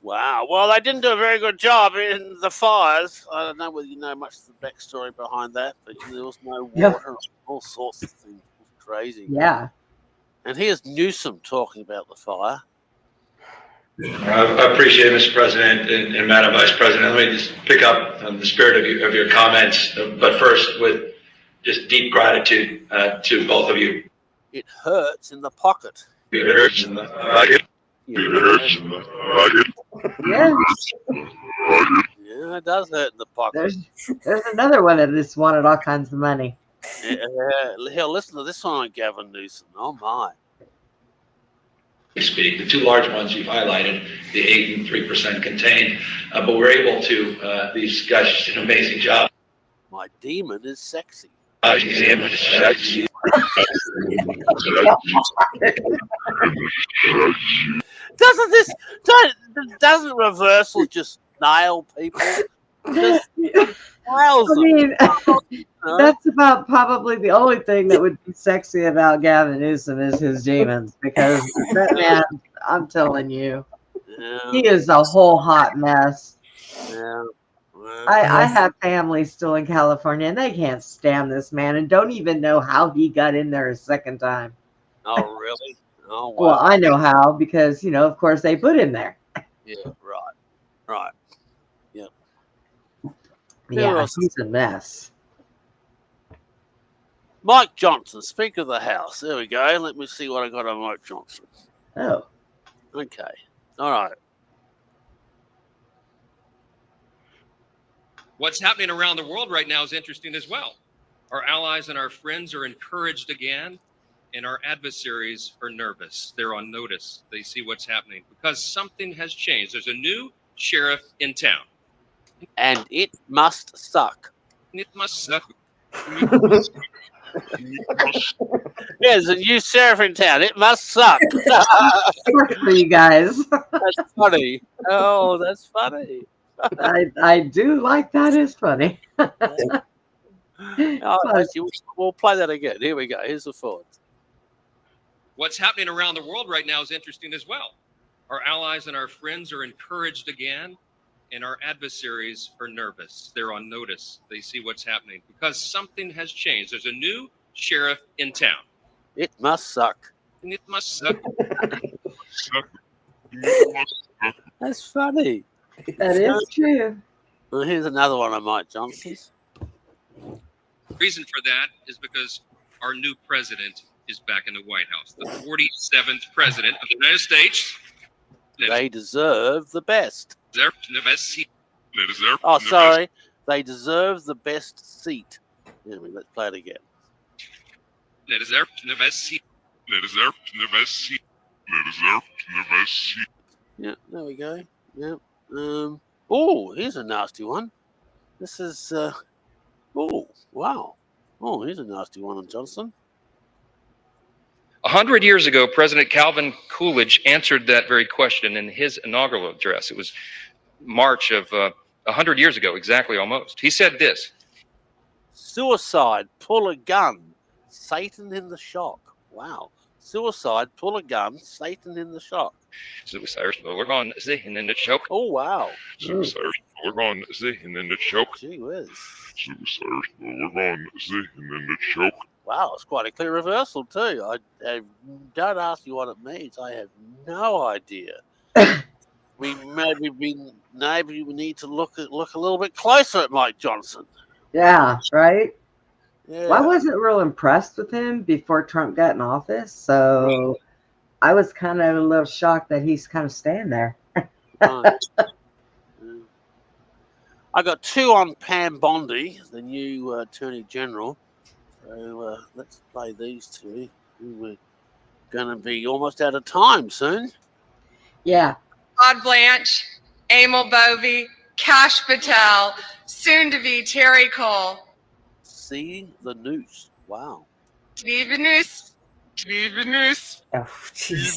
Wow. Well, they didn't do a very good job in the fires. I don't know whether you know much of the backstory behind that, but there was no Yep. water, all sorts of things. It was crazy. Yeah. And here's Newsom talking about the fire. I appreciate it, Mr. President and Madam Vice President. Let me just pick up on the spirit of your comments, but first with just deep gratitude to both of you. It hurts in the pocket. It hurts in the pocket. It hurts in the pocket. Yeah. Yeah, it does hurt in the pocket. There's another one that just wanted all kinds of money. Yeah, hell, listen to this one on Gavin Newsom. Oh, my. Speak. The two large ones you've highlighted, the 8 and 3% contained, but we're able to. These guys did an amazing job. My demon is sexy. Demon is sexy. Doesn't reversal just nail people? Just nails I mean, that's about probably the only thing that would be sexy about Gavin Newsom is his demons, because that man, I'm telling you, he is a whole hot mess. Yeah. I have family still in California, and they can't stand this man and don't even know how he got in there a second time. Oh, really? Oh, wow. Well, I know how, because, of course, they put him there. Yeah, right. Yeah. Yeah, he's a mess. Mike Johnson, Speaker of the House. There we go. Let me see what I got on Mike Johnson. Oh. Okay. All right. What's happening around the world right now is interesting as well. Our allies and our friends are encouraged again, and our adversaries are nervous. They're on notice. They see what's happening because something has changed. There's a new sheriff in town. And it must suck. It must suck. There's a new sheriff in town. It must suck. Work for you guys. That's funny. Oh, that's funny. I do like that. Is funny. We'll play that again. Here we go. Here's the thought. What's happening around the world right now is interesting as well. Our allies and our friends are encouraged again, and our adversaries are nervous. They're on notice. They see what's happening because something has changed. There's a new sheriff in town. It must suck. And it must suck. That's funny. That is true. Well, here's another one of Mike Johnson's. The reason for that is because our new president is back in the White House, the 47th president of the United States. They deserve the best. The best seat. Oh, sorry. They deserve the best seat. Let's play it again. They deserve the best seat. They deserve the best seat. They deserve the best seat. Yeah, there we go. Yeah. Oh, here's a nasty one. This is. Oh, wow. Oh, here's a nasty one on Johnson. 100 years ago, President Calvin Coolidge answered that very question in his inaugural address. It was March of 100 years ago, exactly almost. He said this. Suicide, pull a gun, Satan in the shock. Wow. Suicide, pull a gun, Satan in the shock. Suicide, we're on Satan in the shock. Oh, wow. Suicide, we're on Satan in the shock. Gee whiz. Suicide, we're on Satan in the shock. Wow, it's quite a clear reversal too. I don't ask you what it means. I have no idea. we need to look a little bit closer at Mike Johnson. Yeah, right. Yeah. Well, I wasn't real impressed with him before Trump got in office, so I was kind of a little shocked that he's kind of staying there. I got two on Pam Bondi, the new Attorney General. So let's play these two. We're going to be almost out of time soon. Yeah. Todd Blanche, Emil Bovey, Kash Patel, soon to be Terry Cole. See the noose. Wow. Steven Noose. Oh, jeez.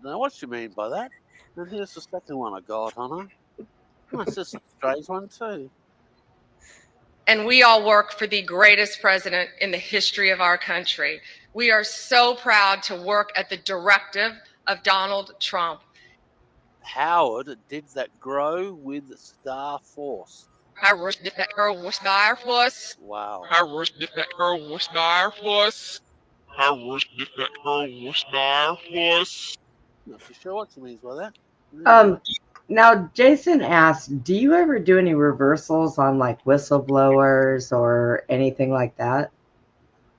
Now, what you mean by that? And here's the second one I got, Hannah. That's just a strange one too. And we all work for the greatest president in the history of our country. We are so proud to work at the directive of Donald Trump. Howard did that grow with Star Force? Howard did that grow with Star Force. Wow. Howard did that girl with Star Force. Howard did that girl with Star Force. Not too sure what she means by that. Now Jason asked, do you ever do any reversals on like whistleblowers or anything like that?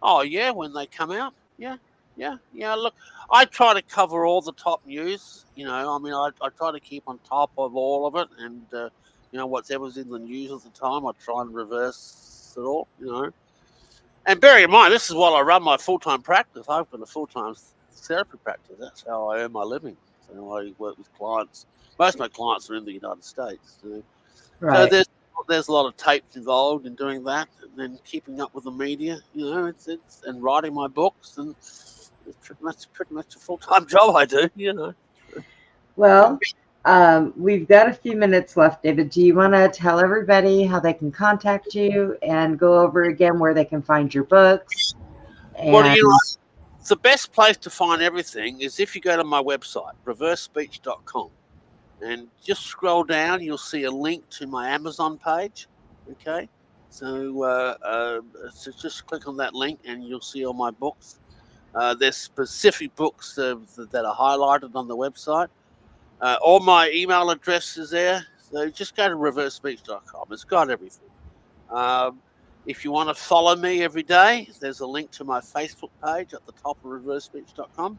Oh yeah, when they come out, yeah. Look, I try to cover all the top news. I try to keep on top of all of it, and whatever's in the news at the time, I try and reverse it all. And bear in mind, this is while I run my full-time practice. I've got a full-time therapy practice. That's how I earn my living. So I work with clients. Most of my clients are in the United States. Right. So there's a lot of tapes involved in doing that, and then keeping up with the media. It's and writing my books, and it's pretty much a full-time job I do. Well, we've got a few minutes left, David. Do you want to tell everybody how they can contact you and go over again where they can find your books? Well, the best place to find everything is if you go to my website, reversespeech.com, and just scroll down. You'll see a link to my Amazon page. Okay, so just click on that link, and you'll see all my books. There's specific books that are highlighted on the website. All my email address is there. So just go to reversespeech.com. It's got everything. If you want to follow me every day, there's a link to my Facebook page at the top of reversespeech.com.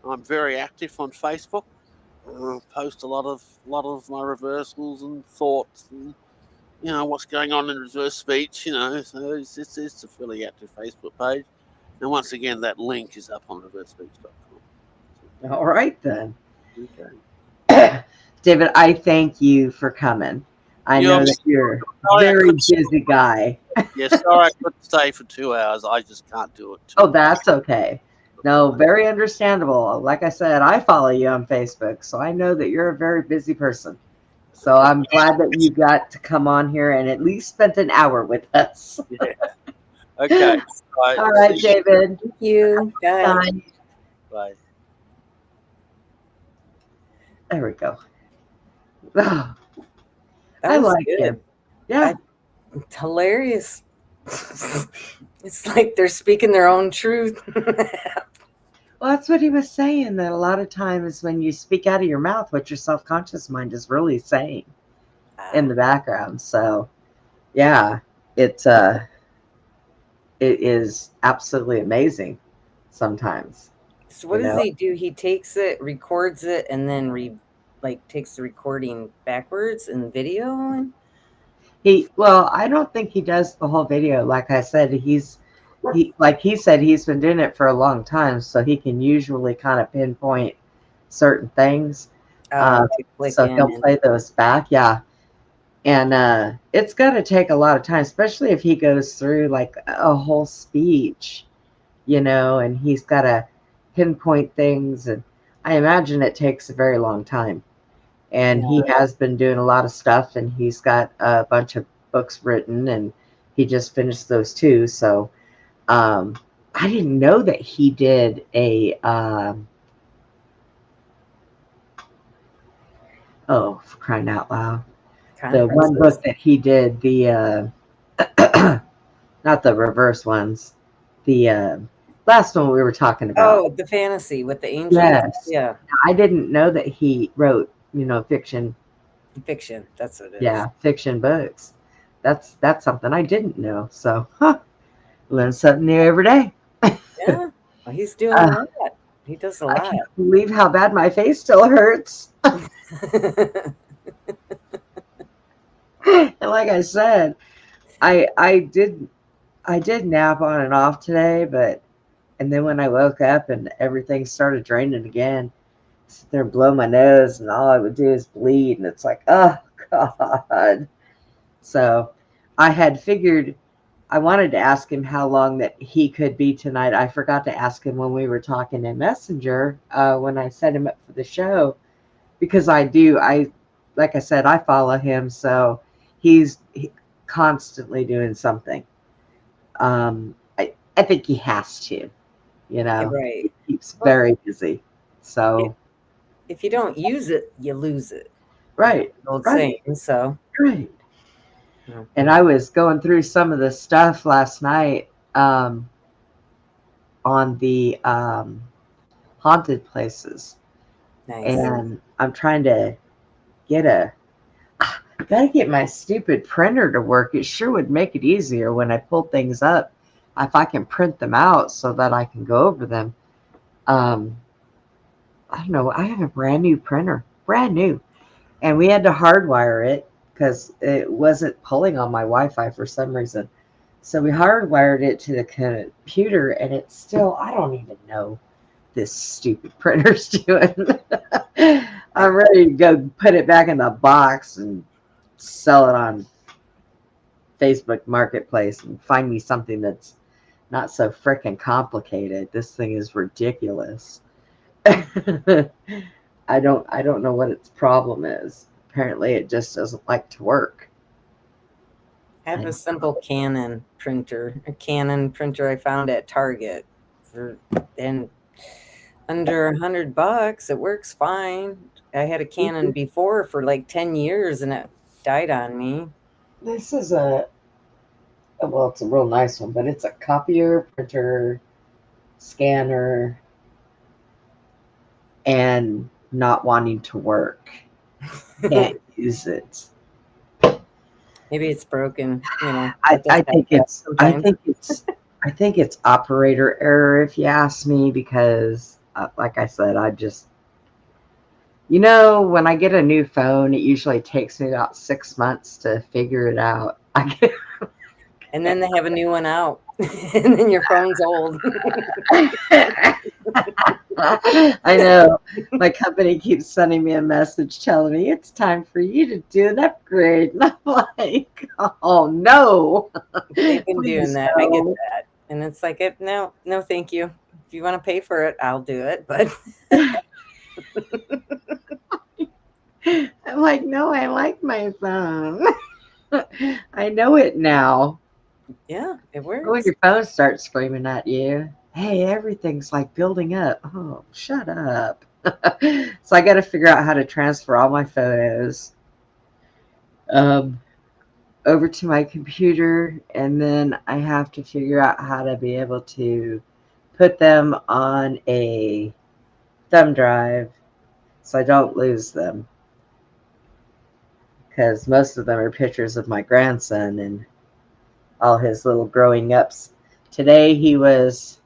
I'm very active on Facebook. Post a lot of my reversals and thoughts, and what's going on in reverse speech. So it's a fairly active Facebook page. And once again, that link is up on reversespeech.com. All right then. Okay. David, I thank you for coming. I know that you're a very busy guy. Yes, sorry I couldn't stay for 2 hours. I just can't do it. Oh, that's okay. No, very understandable. Like I said, I follow you on Facebook, so I know that you're a very busy person. So I'm glad that you got to come on here and at least spent an hour with us. Yeah. Okay. All right, David. Thank you. Bye. Bye. There we go. Oh, That I was like good. him. Yeah. It's hilarious. It's like they're speaking their own truth. Well, that's what he was saying, that a lot of times when you speak out of your mouth, what your self-conscious mind is really saying in the background. So, yeah, it is absolutely amazing sometimes. So what does he do? He takes it, records it, and then takes the recording backwards in video? Well, I don't think he does the whole video. Like I said, he said he's been doing it for a long time, so he can usually kind of pinpoint certain things. So he'll play those back. Yeah. And it's going to take a lot of time, especially if he goes through like a whole speech, and he's got to pinpoint things. And I imagine it takes a very long time. And he has been doing a lot of stuff, and he's got a bunch of books written, and he just finished those too. So I didn't know that he did a oh, for crying out loud. The one book that he did, the not the reverse ones, the last one we were talking about. Oh, the fantasy with the angels. Yes. Yeah. I didn't know that he wrote, fiction. Fiction. That's what it is. Yeah, fiction books. That's something I didn't know. So, learn something new every day. Yeah. Well, he's doing a lot. He does a lot. I can't believe how bad my face still hurts. And like I said, I did nap on and off today, and then when I woke up and everything started draining again, I sit there and blow my nose, and all I would do is bleed, and it's like, oh God. So I had figured I wanted to ask him how long that he could be tonight. I forgot to ask him when we were talking in Messenger when I set him up for the show, because like I said, I follow him, so he's constantly doing something. I think he has to, Right. He keeps very busy. So if you don't use it, you lose it. Right. Old Right. saying. So. Right. And I was going through some of the stuff last night on the haunted places. Nice. And I'm trying to get gotta get my stupid printer to work. It sure would make it easier when I pull things up if I can print them out so that I can go over them. I don't know. I have a brand new printer, brand new, and we had to hardwire it because it wasn't pulling on my Wi-Fi for some reason. So we hardwired it to the computer, and it's still, I don't even know this stupid printer's doing. I'm ready to go put it back in the box and sell it on Facebook Marketplace and find me something that's not so freaking complicated. This thing is ridiculous. I don't know what its problem is. Apparently it just doesn't like to work. I have a simple Canon printer, I found at Target and under $100. It works fine. I had a Canon before for like 10 years and it died on me. This is well, it's a real nice one, but it's a copier, printer, scanner, and not wanting to work. Can't use it. Maybe it's broken, you know. I think it's operator error, if you ask me, because like I said, when I get a new phone, it usually takes me about 6 months to figure it out. And then they have a new one out, and then your phone's old. I know. My company keeps sending me a message telling me it's time for you to do an upgrade. And I'm like, oh no. They've been doing Please that. I get no. that. And it's like, no, thank you. If you want to pay for it, I'll do it. But I'm like, no, I like my phone. I know it now. Yeah, it works. When your phone starts screaming at you, hey, everything's like building up. Oh, shut up. So I got to figure out how to transfer all my photos over to my computer, and then I have to figure out how to be able to put them on a thumb drive so I don't lose them, because most of them are pictures of my grandson and all his little growing ups. Today he was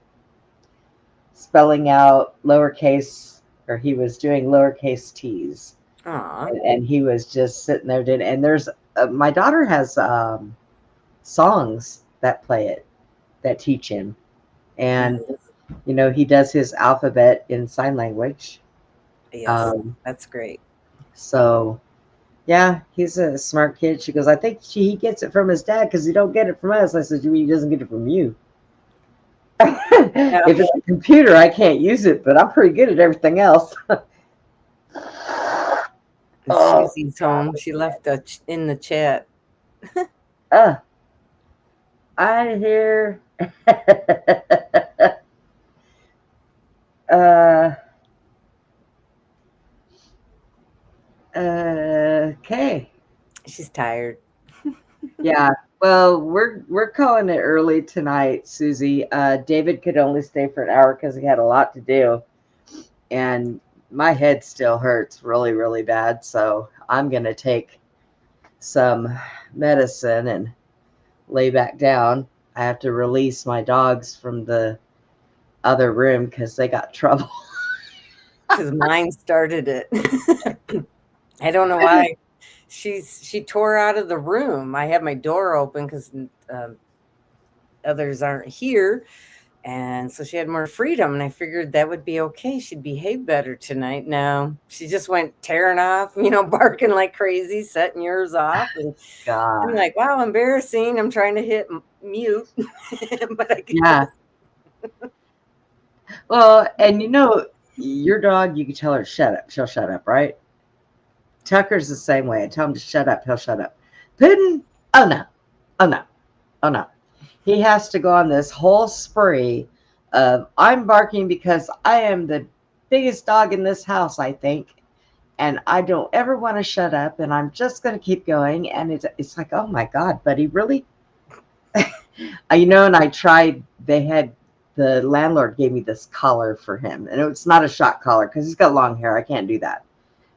spelling out he was doing lowercase t's. Aww. And he was just sitting there doing, and there's my daughter has songs that teach him, and he does his alphabet in sign language. Yes, that's great. So yeah, he's a smart kid. She goes, I think he gets it from his dad because he don't get it from us. I said, you mean he doesn't get it from you? If it's a computer, I can't use it, but I'm pretty good at everything else. Susie's home. She left in the chat. I hear. Okay. She's tired. Yeah. Well, we're calling it early tonight, Susie. David could only stay for an hour because he had a lot to do, and my head still hurts really, really bad. So I'm gonna take some medicine and lay back down. I have to release my dogs from the other room because they got trouble. Because mine started it. I don't know why. She tore out of the room. I had my door open because others aren't here, and so she had more freedom. And I figured that would be okay. She'd behave better tonight. No, she just went tearing off, barking like crazy, setting yours off. And God. I'm like, wow, embarrassing. I'm trying to hit mute, but I can't. Yeah. Well, and your dog, you can tell her to shut up. She'll shut up, right? Tucker's the same way. I tell him to shut up. He'll shut up. Puddin', oh no. Oh no. Oh no. He has to go on this whole spree of, I'm barking because I am the biggest dog in this house, I think. And I don't ever want to shut up, and I'm just going to keep going. And it's like, oh my God, buddy, really? And I tried, the landlord gave me this collar for him, and it's not a shock collar because he's got long hair. I can't do that.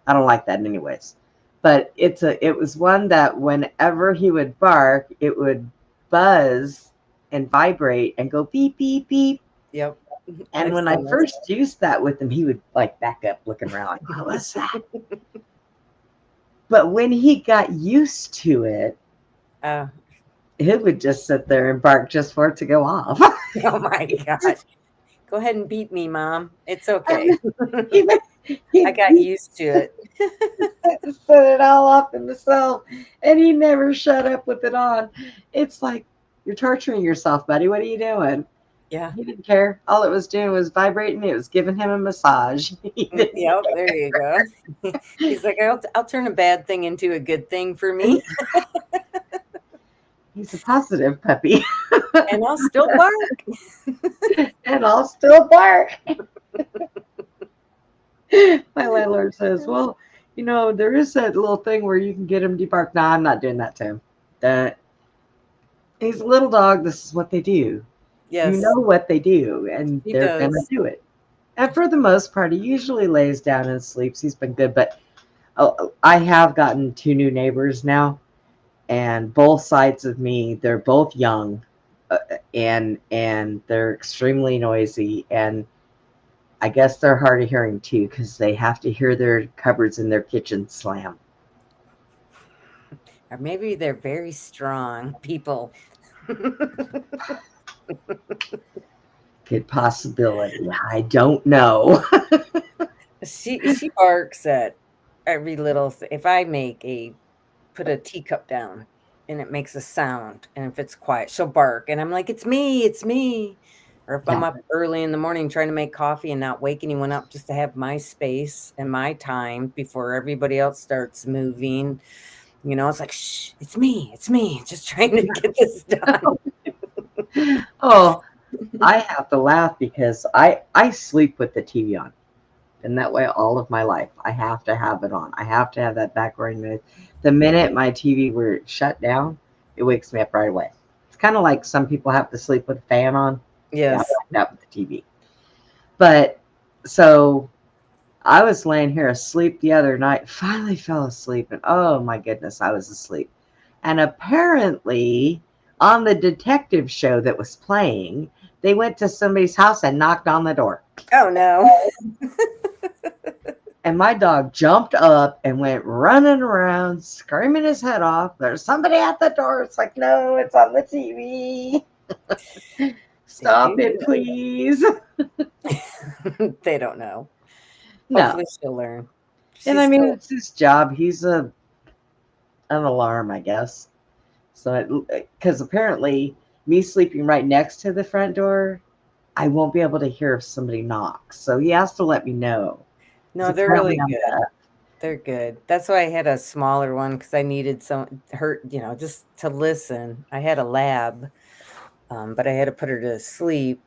I don't like that anyways. But it was one that whenever he would bark, it would buzz and vibrate and go beep, beep, beep. Yep. And when I first used that with him, he would like back up looking around like, what was that? But when he got used to it, he would just sit there and bark just for it to go off. Oh my gosh. Go ahead and beat me, Mom. It's okay. I got used to it. Set it all off himself, and he never shut up with it on. It's like, you're torturing yourself, buddy. What are you doing? Yeah. He didn't care. All it was doing was vibrating. It was giving him a massage. Yep, there you go. He's like, I'll turn a bad thing into a good thing for me. He's a positive puppy. And I'll still bark. And I'll still bark. My landlord says, well, there is that little thing where you can get him to bark. No, I'm not doing that to him. He's a little dog. This is what they do. Yes. You know what they do, and they're going to do it. And for the most part, he usually lays down and sleeps. He's been good. But I have gotten 2 new neighbors now, and both sides of me, they're both young, and they're extremely noisy. And I guess they're hard of hearing too, because they have to hear their cupboards in their kitchen slam. Or maybe they're very strong people. Good possibility. I don't know. She barks at every little if I put a teacup down and it makes a sound, and if it's quiet, she'll bark, and I'm like, it's me. Or if I'm up early in the morning trying to make coffee and not wake anyone up, just to have my space and my time before everybody else starts moving. It's like, shh, it's me, just trying to get this done. Oh, I have to laugh because I sleep with the TV on. And that way all of my life, I have to have it on. I have to have that background noise. The minute my TV were shut down, it wakes me up right away. It's kind of like some people have to sleep with a fan on. Yes. Yeah, I like that with the TV. But so I was laying here asleep the other night, finally fell asleep, and oh my goodness, I was asleep. And apparently on the detective show that was playing, they went to somebody's house and knocked on the door. Oh no. And my dog jumped up and went running around, screaming his head off. There's somebody at the door. It's like, no, it's on the TV. Stop it, please. They don't know. No. Hopefully she'll learn. And I mean, it's his job. He's an alarm, I guess. So, because apparently me sleeping right next to the front door, I won't be able to hear if somebody knocks. So he has to let me know. No, they're really good. They're good. That's why I had a smaller one, because I needed just to listen. I had a lab, but I had to put her to sleep.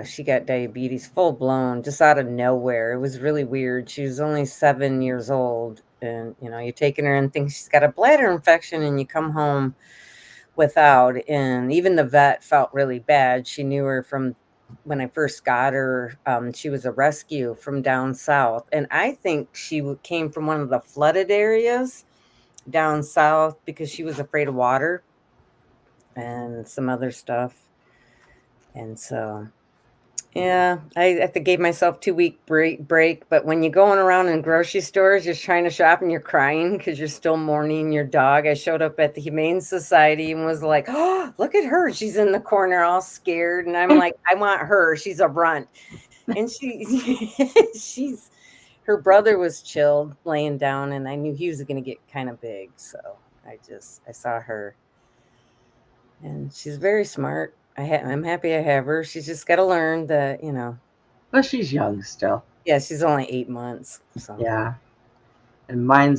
She got diabetes full blown, just out of nowhere. It was really weird. She was only 7 years old, and you're taking her and think she's got a bladder infection, and you come home without. And even the vet felt really bad. She knew her from when I first got her. She was a rescue from down south, and I think she came from one of the flooded areas down south because she was afraid of water and some other stuff. And so, yeah, I gave myself 2-week break. But when you're going around in grocery stores, you're trying to shop and you're crying because you're still mourning your dog. I showed up at the Humane Society and was like, oh, look at her. She's in the corner all scared. And I'm like, I want her. She's a runt. And her brother was chilled laying down, and I knew he was going to get kind of big. So I saw her, and she's very smart. I'm happy I have her. She's just got to learn that, Well, she's young still. Yeah, she's only 8 months. So. Yeah. And mine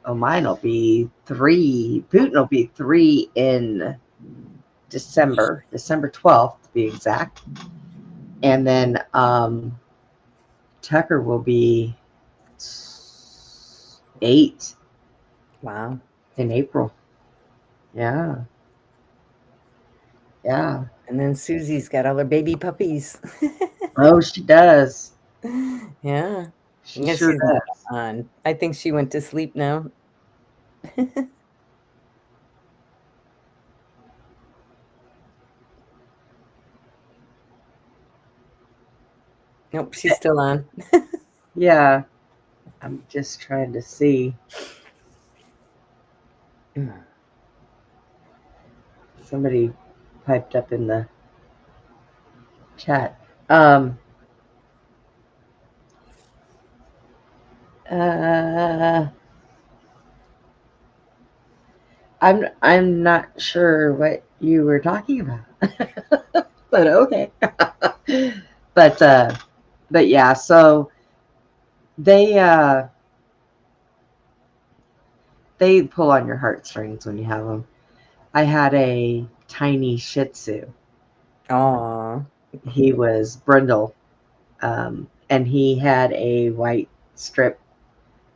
will be 3. Putin will be 3 in December 12th to be exact. And then Tucker will be 8. Wow. In April. Yeah. Yeah. And then Susie's got all her baby puppies. Oh, she does. Yeah. She Yeah, sure she's not does. on. I think she went to sleep now. Nope, she's still on. Yeah. I'm just trying to see. Somebody piped up in the chat. I'm not sure what you were talking about. But okay. But yeah, so they pull on your heartstrings when you have them. I had a tiny Shih Tzu. Aww. He was brindle, and he had a white strip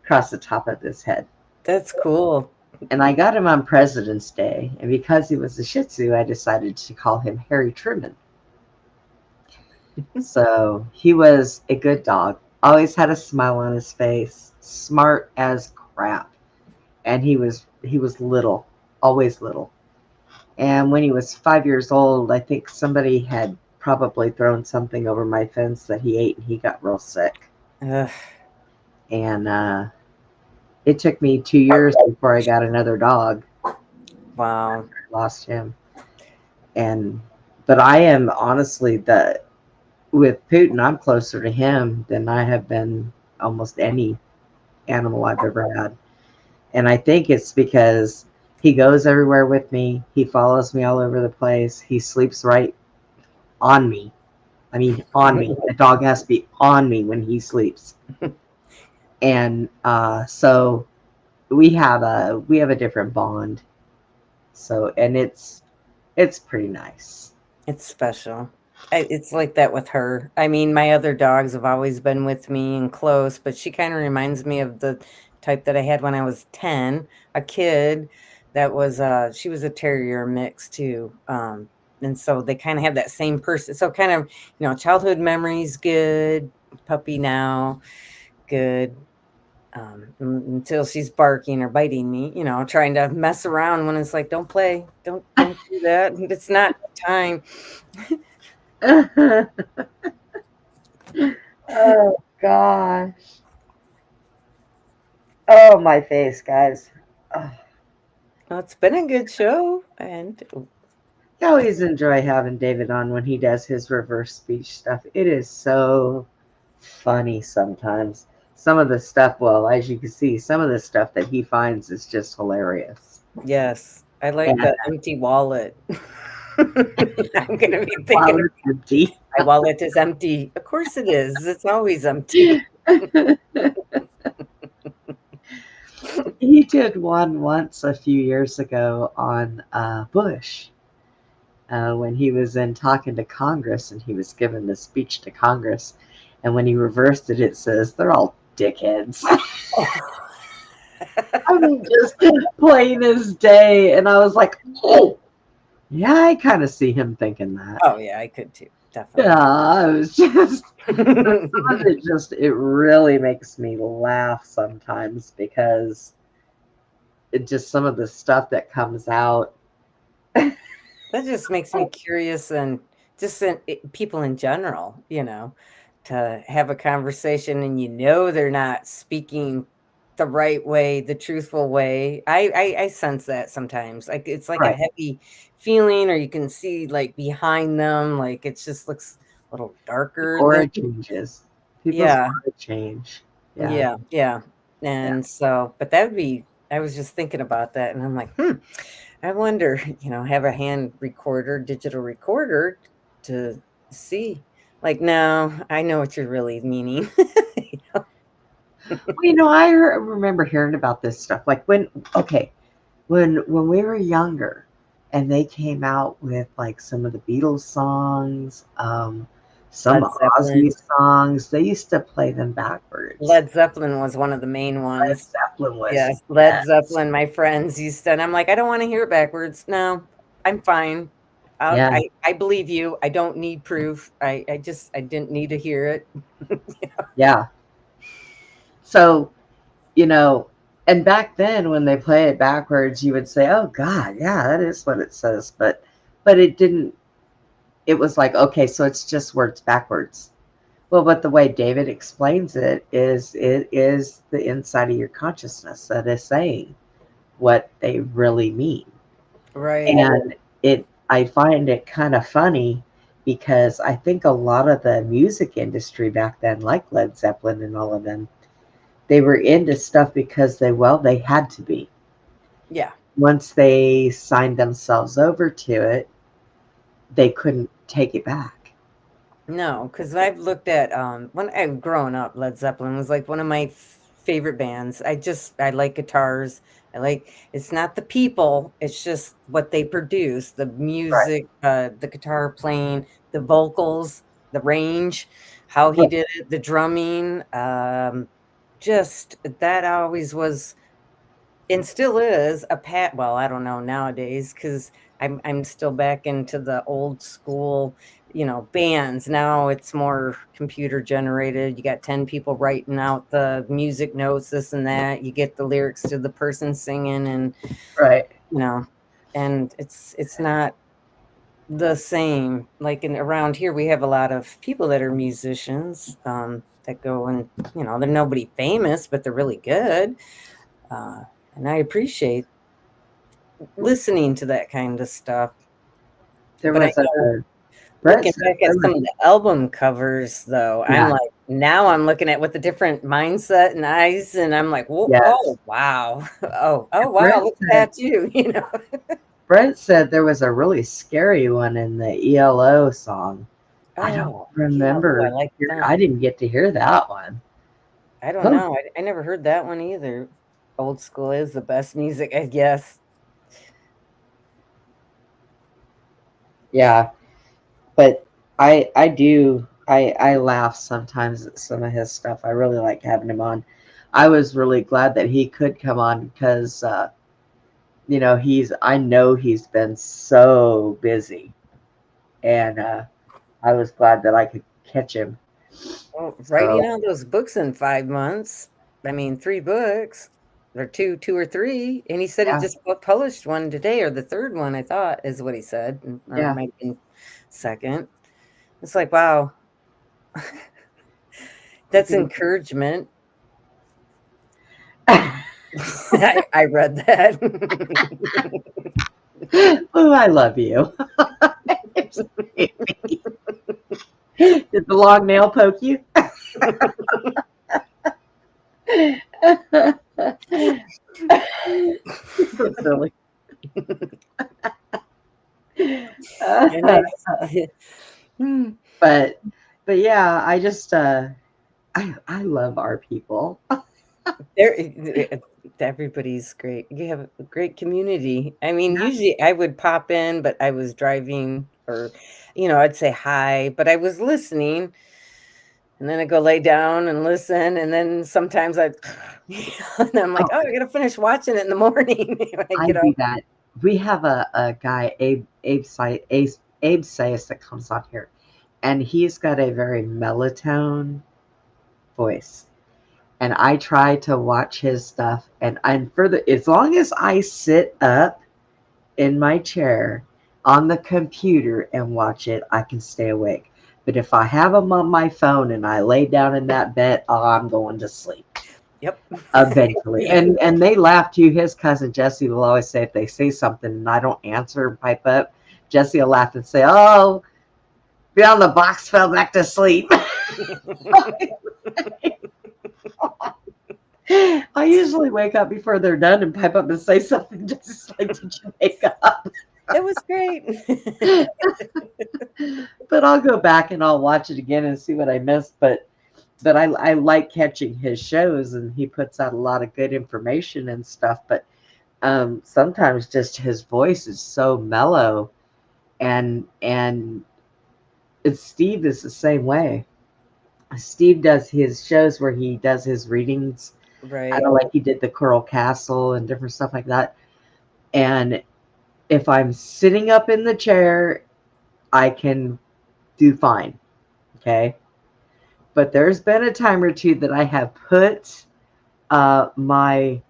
across the top of his head. That's cool. And I got him on President's Day, and because he was a Shih Tzu, I decided to call him Harry Truman. So he was a good dog. Always had a smile on his face. Smart as crap. And he was little, always little. And when he was 5 years old, I think somebody had probably thrown something over my fence that he ate, and he got real sick. Ugh. And it took me 2 years before I got another dog. Wow. I lost him. But I am honestly with Putin, I'm closer to him than I have been almost any animal I've ever had. And I think it's because he goes everywhere with me. He follows me all over the place. He sleeps right on me. I mean, on me. The dog has to be on me when he sleeps. And so we have a different bond. So, and it's pretty nice. It's special. It's like that with her. I mean, my other dogs have always been with me and close, but she kind of reminds me of the type that I had when I was 10, a kid that was she was a terrier mix too. And so they kind of have that same person. So kind of, childhood memories good, puppy now good. Until she's barking or biting me, trying to mess around when it's like, don't play, don't do that. It's not time. Oh gosh. Oh, my face, guys. Oh. Well, it's been a good show, and I always enjoy having David on when he does his reverse speech stuff. It is so funny sometimes. Some of the stuff, well, as you can see, some of the stuff that he finds is just hilarious. yes, I like the empty wallet. I'm gonna be thinking empty. My wallet is empty. Of course it is. It's always empty. He did one once a few years ago on Bush when he was in talking to Congress, and he was giving the speech to Congress. And when he reversed it, it says, "They're all dickheads." I mean, just plain as day. And I was like, oh, yeah, I kind of see him thinking that. Oh, yeah, I could too. Definitely. Yeah, it was just, it really makes me laugh sometimes because it just, some of the stuff that comes out. That just makes me curious, and just people in general, to have a conversation and they're not speaking the right way, the truthful way. I sense that sometimes. Like it's like a heavy feeling, or you can see like behind them, like it just looks a little darker. Aura changes. People's aura change. Yeah. And so, but that would be, I was just thinking about that, and I'm like, I wonder, have a hand recorder, digital recorder to see. Like, no, I know what you're really meaning. Well, I remember hearing about this stuff. Like when we were younger, and they came out with like some of the Beatles songs, some Led Zeppelin. Ozzy songs. They used to play them backwards. Led Zeppelin was one of the main ones. Led Zeppelin was, yes, Led Zeppelin. My friends used to, and I'm like, I don't want to hear it backwards. No, I'm fine. Yeah. I believe you. I don't need proof. I didn't need to hear it. Yeah. So, and back then when they play it backwards, you would say, "Oh God, yeah, that is what it says." But it didn't. It was like, okay, so it's just words backwards. Well, but the way David explains it is the inside of your consciousness that is saying what they really mean. Right. And I find it kind of funny because I think a lot of the music industry back then, like Led Zeppelin and all of them, they were into stuff because they had to be. Yeah. Once they signed themselves over to it, they couldn't take it back. No, because I've looked at when I've grown up, Led Zeppelin was like one of my favorite bands. I like guitars. It's not the people, it's just what they produce, the music, the guitar playing, the vocals, the range, how he Right. did it, the drumming. Just that always was and still is well, I don't know nowadays because I'm still back into the old school, bands. Now it's more computer generated. You got 10 people writing out the music notes, this and that. You get the lyrics to the person singing and Right. And it's not the same. Like around here we have a lot of people that are musicians that go and they're nobody famous, but they're really good. And I appreciate listening to that kind of stuff. There But I was know Brett looking said back at some of the album covers, though, I'm Yeah. like, now I'm looking at with a different mindset and eyes, and I'm like, whoa, Yes. oh wow, oh wow, Brett look said, at you, Brett said there was a really scary one in the ELO song. I don't Oh, remember. I like that. I didn't get to hear that one. I don't Huh. know. I never heard that one either. Old school is the best music, I guess. Yeah, but I laugh sometimes at some of his stuff. I really like having him on. I was really glad that he could come on because I know he's been so busy, and I was glad that I could catch him. Well, writing So all those books in 5 months. I mean, 3 books or 2 or 3, and he said he yeah, just published one today, or the 3rd one, I thought, is what he said, or it yeah. might have been 2nd. It's like, wow. That's encouragement. I read that. Oh, I love you. Did the long nail poke you? So silly. but yeah, I just I love our people. Everybody's great. You have a great community. I mean, usually I would pop in, but I was driving or, I'd say hi, but I was listening. And then I go lay down and listen. And then sometimes and I'm like, I got to finish watching it in the morning. I Get do up. that. We have a guy, Abe Sayas, that comes on here, and he's got a very melatonin voice. And I try to watch his stuff, and further, as long as I sit up in my chair on the computer and watch it, I can stay awake. But if I have him on my phone and I lay down in that bed, I'm going to sleep. Yep. Eventually. And they laugh too. His cousin Jesse will always say, if they say something and I don't answer and pipe up, Jesse will laugh and say, oh, Beyond the Box fell back to sleep. I usually wake up before they're done and pipe up and say something just like, did you wake up? It was great. But I'll go back and I'll watch it again and see what I missed. But I like catching his shows, and he puts out a lot of good information and stuff. But sometimes just his voice is so mellow, and Steve is the same way. Steve does his shows where he does his readings. Right. I don't know, like he did the Coral Castle and different stuff like that. And if I'm sitting up in the chair, I can do fine. Okay. But there's been a time or two that I have put my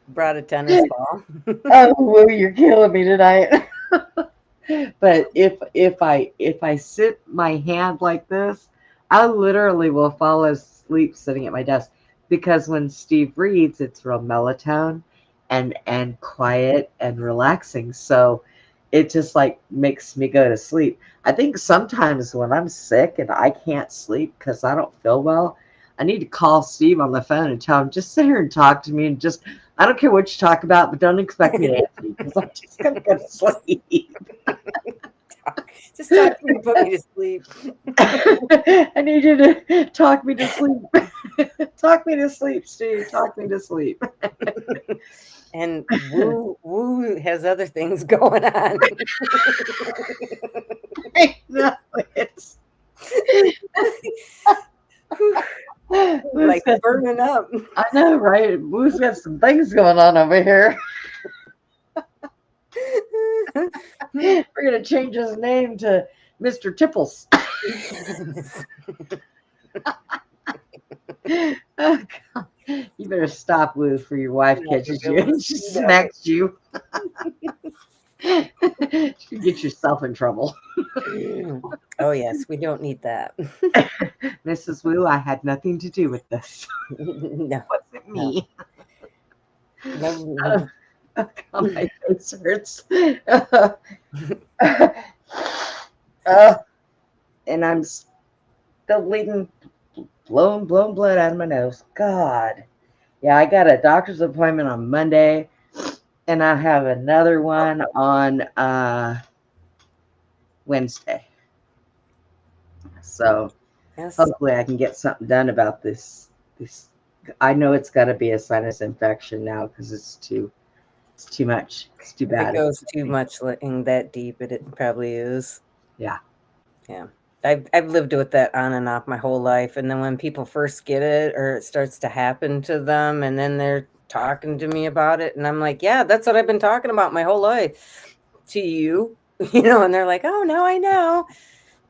Brought a tennis ball. oh, Woo, you're killing me tonight. But if I sit my hand like this, I literally will fall asleep sitting at my desk, because when Steve reads, it's real melatonin and quiet and relaxing. So it just like makes me go to sleep. I think sometimes when I'm sick and I can't sleep because I don't feel well, I need to call Steve on the phone and tell him, just sit here and talk to me, and just, I don't care what you talk about, but don't expect me to answer you, because I'm just going to go to sleep. Just talk to me and put me to sleep. I need you to talk me to sleep. Talk me to sleep, Steve. Talk me to sleep. And Woo has other things going on. I know, it's like burning up. I know, right? Woo's got some things going on over here. We're gonna change his name to Mr. Tipples. Oh, God. You better stop, Woo, for your wife catches you and she smacks you. You get yourself in trouble. Oh yes, we don't need that. Mrs. Wu, I had nothing to do with this. No, it wasn't me. No. Oh, God, my face hurts. And I'm still bleeding, blowing blood out of my nose. God. Yeah, I got a doctor's appointment on Monday, and I have another one on Wednesday. So hopefully I can get something done about this. I know it's got to be a sinus infection now, because it's too much. It's too bad. It goes too much looking that deep. It probably is. Yeah. Yeah. I've lived with that on and off my whole life. And then when people first get it, or it starts to happen to them, and then they're talking to me about it, and I'm like, yeah, that's what I've been talking about my whole life to you, and they're like, oh, no, I know.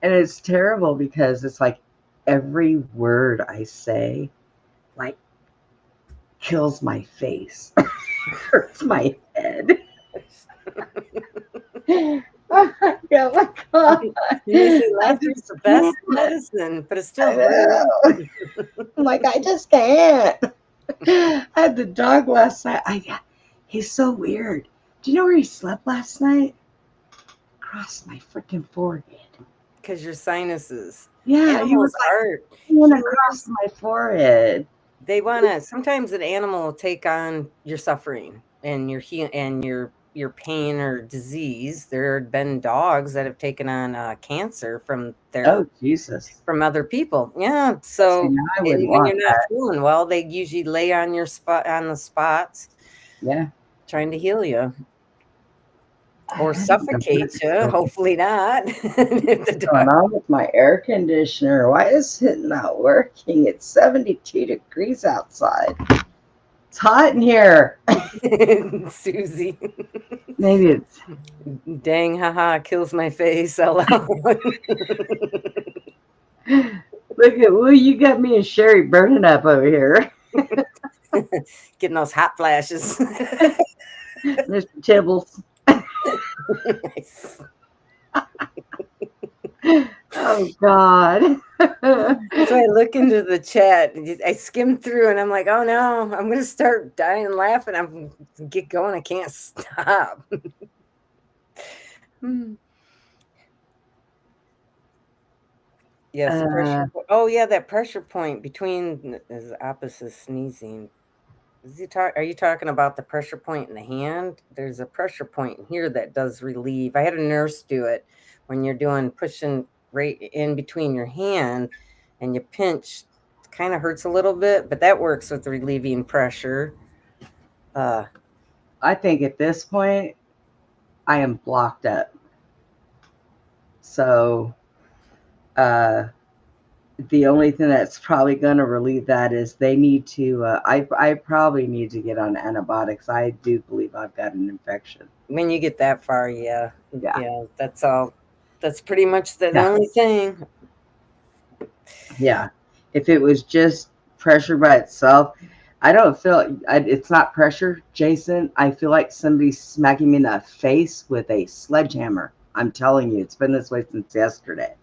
And it's terrible, because it's like every word I say, like, kills my face, hurts my head. Oh my God. You say laughter's the best medicine, but it's still hurt. I'm like, I just can't. I had the dog last night. He's so weird. Do you know where he slept last night? Across my freaking forehead. Because your sinuses. Yeah, he was like across my forehead. They want to. Sometimes an animal will take on your suffering and your pain or disease. There have been dogs that have taken on cancer from Jesus, from other people. Yeah, so I wouldn't when want you're not that. feeling well, they usually lay on your the spots. Yeah, trying to heal you. Or suffocate you. Hopefully not. What's going on with my air conditioner? Why is it not working? It's 72 degrees outside. It's hot in here. Susie. Maybe it's... Dang, haha, kills my face. Look at, well, you got me and Sherry burning up over here. Getting those hot flashes. Mr. Tibbles. Nice. Oh God. So I look into the chat. I skim through and I'm like, oh no, I'm gonna start dying laughing. I'm get going. I can't stop. Yes, oh yeah, that pressure point between is opposite sneezing. Are you talking about the pressure point in the hand? There's a pressure point in here that does relieve. I had a nurse do it when you're pushing right in between your hand and you pinch. It kind of hurts a little bit, but that works with relieving pressure. I think at this point, I am blocked up. So, the only thing that's probably going to relieve that is they need to. I probably need to get on antibiotics. I do believe I've got an infection. When you get that far, yeah, that's all. That's pretty much the Yeah. only thing. Yeah. If it was just pressure by itself, I don't feel it's not pressure, Jason. I feel like somebody's smacking me in the face with a sledgehammer. I'm telling you, it's been this way since yesterday.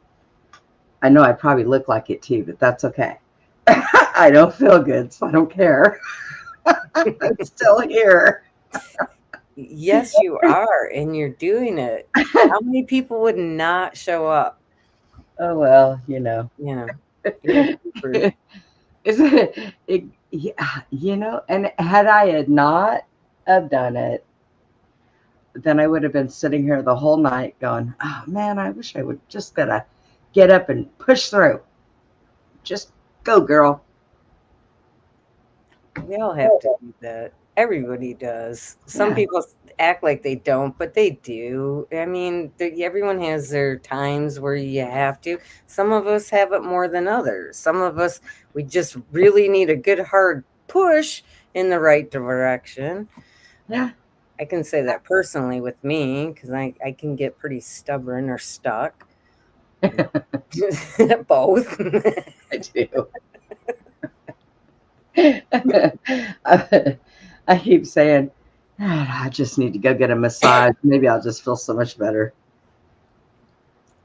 I know I probably look like it too, but that's okay. I don't feel good, so I don't care. I'm still here. Yes, you are, and you're doing it. How many people would not show up? Oh well, you know. You're a trooper. Isn't it, yeah, you know, and had I had not have done it, then I would have been sitting here the whole night going, oh man, I wish I would just gotta get up and push through. Just go, girl. We all have to do that. Everybody does. Some people act like they don't, but they do. I mean, everyone has their times where you have to. Some of us have it more than others. Some of us, we just really need a good hard push in the right direction. Yeah. I can say that personally with me because I can get pretty stubborn or stuck. Both. I do. I keep saying, I just need to go get a massage. Maybe I'll just feel so much better.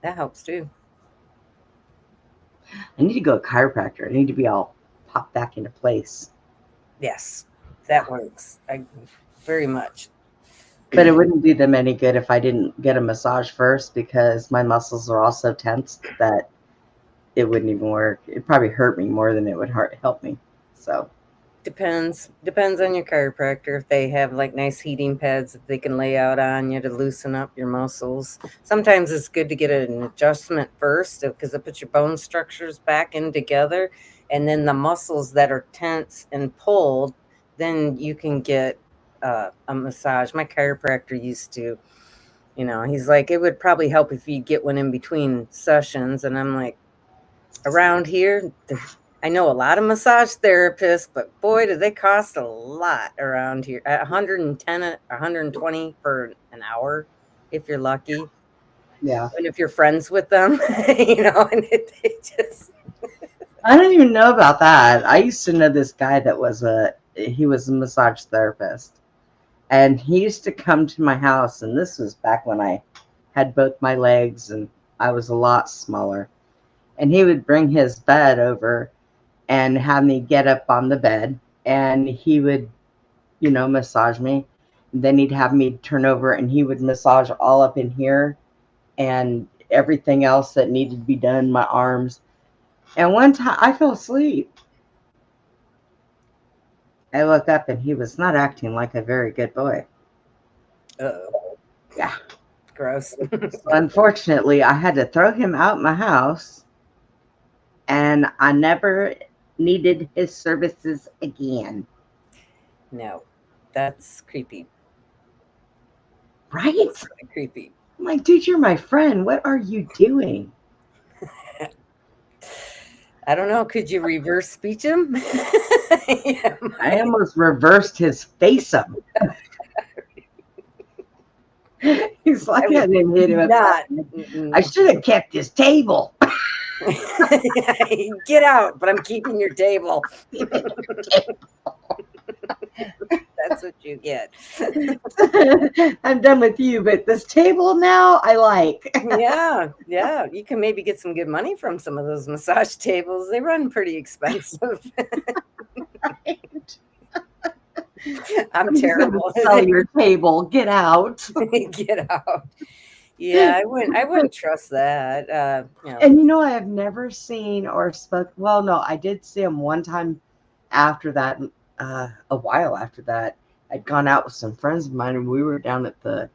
That helps too. I need to go to a chiropractor. I need to be all popped back into place. Yes, that works. Very much. But it wouldn't do them any good if I didn't get a massage first because my muscles are all so tense that it wouldn't even work. It'd probably hurt me more than it would help me. So depends on your chiropractor. If they have like nice heating pads that they can lay out on you to loosen up your muscles. Sometimes it's good to get an adjustment first because it puts your bone structures back in together, and then the muscles that are tense and pulled, then you can get a massage. My chiropractor used to, he's like, it would probably help if you get one in between sessions, and I'm like, around here, I know a lot of massage therapists, but boy, do they cost a lot around here. At 110, 120 for an hour, if you're lucky. Yeah. And if you're friends with them, and it just. I don't even know about that. I used to know this guy that was he was a massage therapist, and he used to come to my house, and this was back when I had both my legs and I was a lot smaller, and he would bring his bed over and have me get up on the bed, and he would, massage me. And then he'd have me turn over and he would massage all up in here and everything else that needed to be done, my arms. And one time I fell asleep. I looked up and he was not acting like a very good boy. Uh-oh. Yeah. Gross. So unfortunately, I had to throw him out my house, and I never needed his services again. No, that's creepy. Right? That's really creepy. I'm like, dude, you're my friend. What are you doing? I don't know. Could you reverse speech him? I almost reversed his face up. He's like, I didn't hit him. I should have kept his table. Get out, but I'm keeping your table. That's what you get. I'm done with you, but this table now I like. Yeah. You can maybe get some good money from some of those massage tables. They run pretty expensive. Right. I'm terrible. Sell your table. Get out. Get out. Yeah, I wouldn't trust that. And I have never seen or spoke. Well, no, I did see him one time after that. A while after that, I'd gone out with some friends of mine, and we were down at the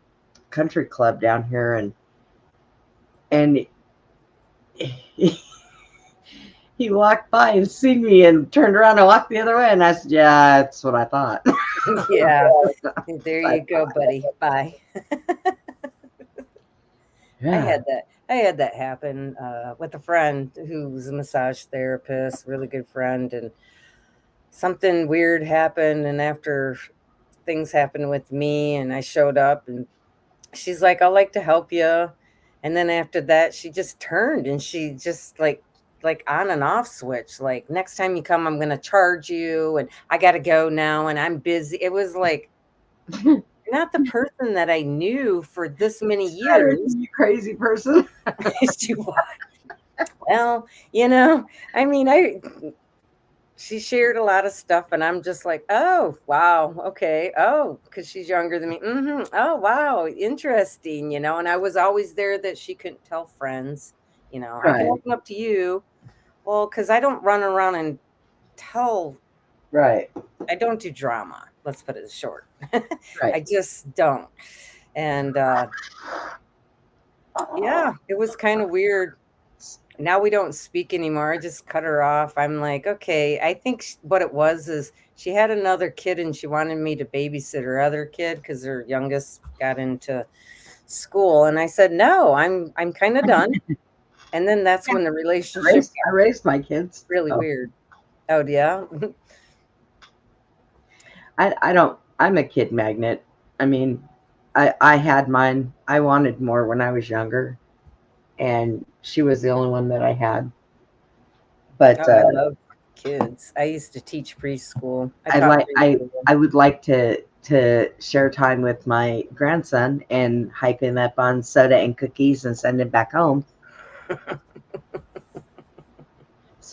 country club down here, and he walked by and seen me and turned around and walked the other way, and I said, "Yeah, that's what I thought." Yeah. There you go, buddy. Bye. Yeah. I had that happen with a friend who was a massage therapist, really good friend, and something weird happened. And after things happened with me, and I showed up, and she's like, "I'd like to help you." And then after that, she just turned and she just like on and off switch. Like, next time you come, I'm gonna charge you, and I gotta go now, and I'm busy. It was like not the person that I knew for this many years. You crazy person. She was. Well, I mean, she shared a lot of stuff, and I'm just like, oh wow, okay, oh, because she's younger than me. Oh wow, interesting, And I was always there that she couldn't tell friends. I can Right. open up to you. Well, because I don't run around and tell. Right. I don't do drama. Let's put it short. Right. I just don't. And yeah, it was kind of weird. Now we don't speak anymore. I just cut her off. I'm like, okay. I think what it was is she had another kid and she wanted me to babysit her other kid because her youngest got into school. And I said, no, I'm kind of done. And then that's when the relationship I raised my kids. really so. weird. Oh, yeah. I don't. I'm a kid magnet. I mean, I had mine. I wanted more when I was younger, and she was the only one that I had. But Oh, I love kids. I used to teach preschool. I taught like preschool. I would like to share time with my grandson and hype him up on soda and cookies and send him back home.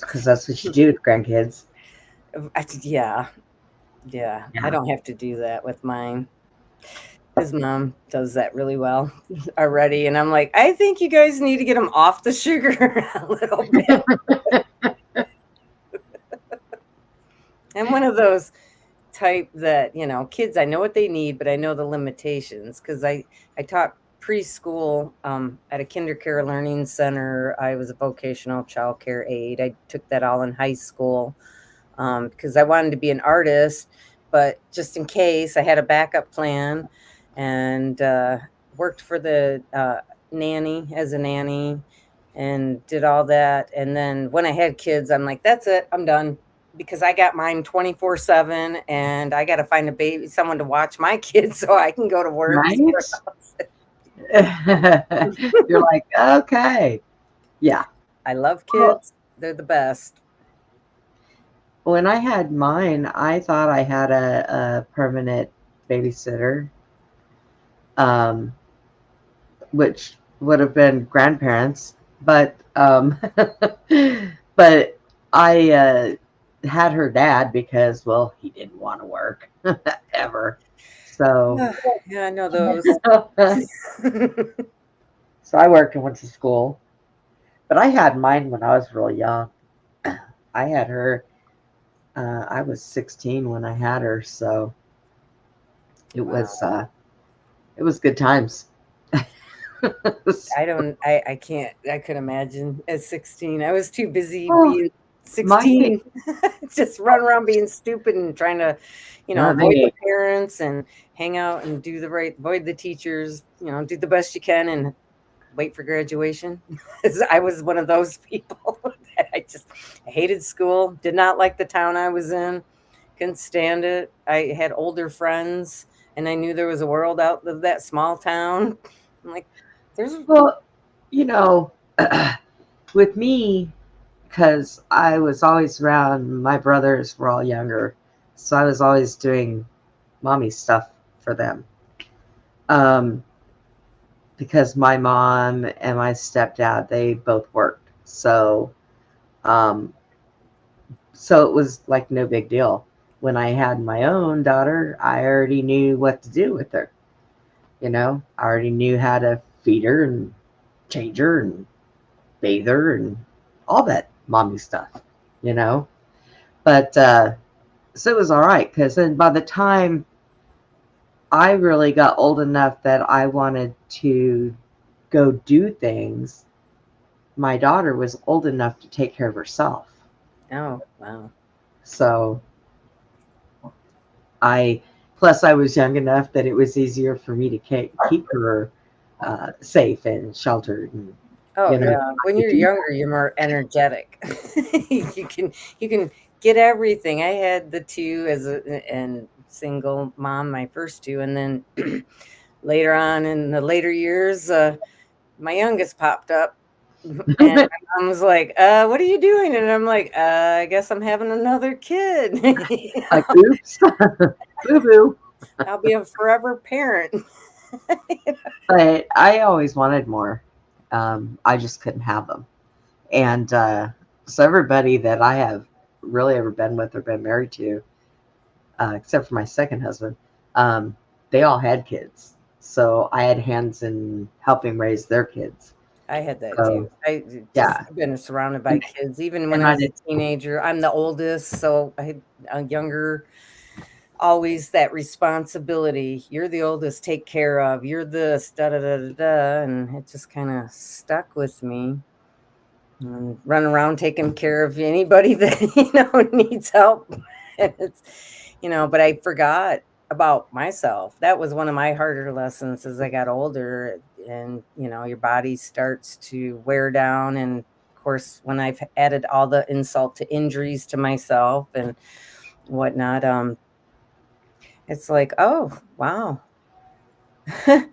Because that's what you do with grandkids. Yeah. I don't have to do that with mine. His mom does that really well already. And I'm like, I think you guys need to get him off the sugar a little bit. I'm one of those type that, kids, I know what they need, but I know the limitations because I taught preschool at a kindergarten learning center. I was a vocational child care aide. I took that all in high school because I wanted to be an artist, but just in case I had a backup plan, and worked for the nanny as a nanny and did all that. And then when I had kids, I'm like, that's it, I'm done. Because I got mine 24/7 and I got to find someone to watch my kids so I can go to work. Right? You're like, okay. Yeah. I love kids. They're the best. When I had mine, I thought I had a permanent babysitter, which would have been grandparents, but but I had her dad because, well, he didn't want to work ever. So yeah, I know those. So I worked and went to school, but I had mine when I was real young. I had her. I was 16 when I had her, so it was good times. I can't. I could imagine at 16. I was too busy being 16. Just run around being stupid and trying to, avoid the parents and hang out and avoid the teachers, do the best you can and wait for graduation. I was one of those people. I hated school, did not like the town I was in, couldn't stand it. I had older friends and I knew there was a world out of that small town. I'm like, well, with me, because I was always around, my brothers were all younger, so I was always doing mommy stuff for them. Because my mom and my stepdad, they both worked, so it was like no big deal. When I had my own daughter, I already knew what to do with her. I already knew how to feed her and change her and bathe her and all that mommy stuff, But so it was all right, because then by the time I really got old enough that I wanted to go do things, my daughter was old enough to take care of herself. Oh, wow. So I Plus, I was young enough that it was easier for me to keep her safe and sheltered. And, Oh yeah, when you're younger, you're more energetic. you can get everything. I had the two and single mom, my first two, and then later on in the later years, my youngest popped up, and my mom was like, "What are you doing?" And I'm like, "I guess I'm having another kid." Like, oops, boo boo. I'll be a forever parent. But I always wanted more. I just couldn't have them. And so everybody that I have really ever been with or been married to, except for my second husband, they all had kids. So I had hands in helping raise their kids. I had that So, too. I just yeah. been surrounded by kids. Even when And I I was a did. teenager, I'm the oldest, so I had a younger, always that responsibility. You're the oldest, take care of. You're this, da da da da da, and it just kind of stuck with me. And run around taking care of anybody that needs help. And it's but I forgot about myself. That was one of my harder lessons as I got older, and your body starts to wear down. And of course, when I've added all the insult to injuries to myself and whatnot, it's like, oh wow. 6 have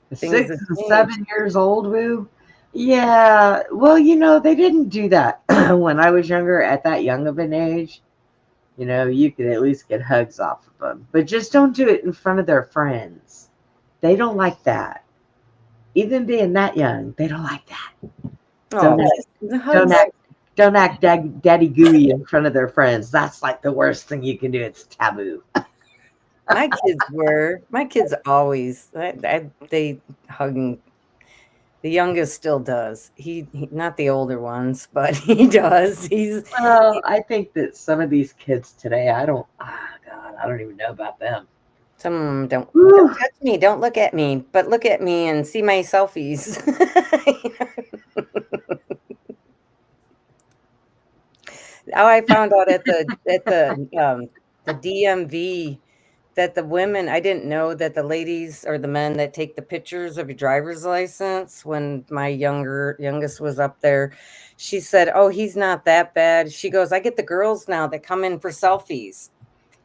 and changed. 7 years old, Woo. Yeah, well, they didn't do that when I was younger. At that young of an age, you could at least get hugs off of them, but just don't do it in front of their friends. They don't like that. Even being that young, they don't like that. Don't Oh, act, the don't hugs. act, don't act daddy gooey in front of their friends. That's like the worst thing you can do. It's taboo. My kids always they hugging. The youngest still does. He not the older ones, but he does. Well, I think that some of these kids today, God, I don't even know about them. Some of them don't touch me, don't look at me, but look at me and see my selfies. How I found out at the DMV that the women, I didn't know that the ladies or the men that take the pictures of your driver's license, when my youngest was up there, she said, "Oh, he's not that bad." She goes, "I get the girls now that come in for selfies,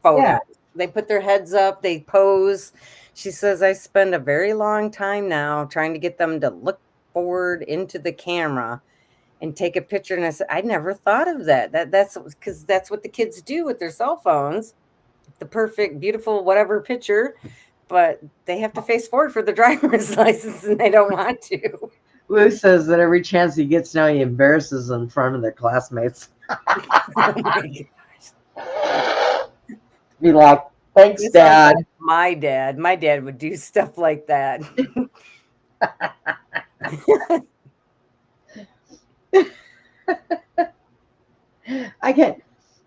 photos. Yeah. They put their heads up, they pose." She says, "I spend a very long time now trying to get them to look forward into the camera and take a picture." And I said, "I never thought of that. That's because that's what the kids do with their cell phones, the perfect, beautiful, whatever picture, but they have to face forward for the driver's license and they don't want to." Woo says that every chance he gets now, he embarrasses in front of their classmates. Oh my gosh. Be like, thanks, This sounds Dad. like my dad. My dad would do stuff like that. I can't,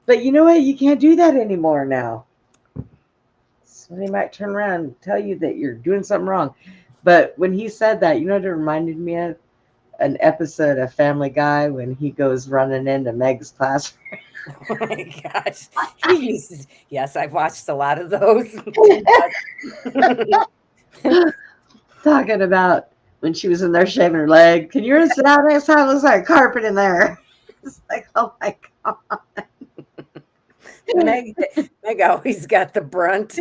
but you know what? You can't do that anymore now. Somebody might turn around and tell you that you're doing something wrong. But when he said that, you know what it reminded me of? An episode of Family Guy when he goes running into Meg's classroom. Oh my gosh. Yes, I've watched a lot of those. Talking about when she was in there shaving her leg. Can you sit down next time? It looks like carpet in there. It's like, oh my God. Meg always got the brunt.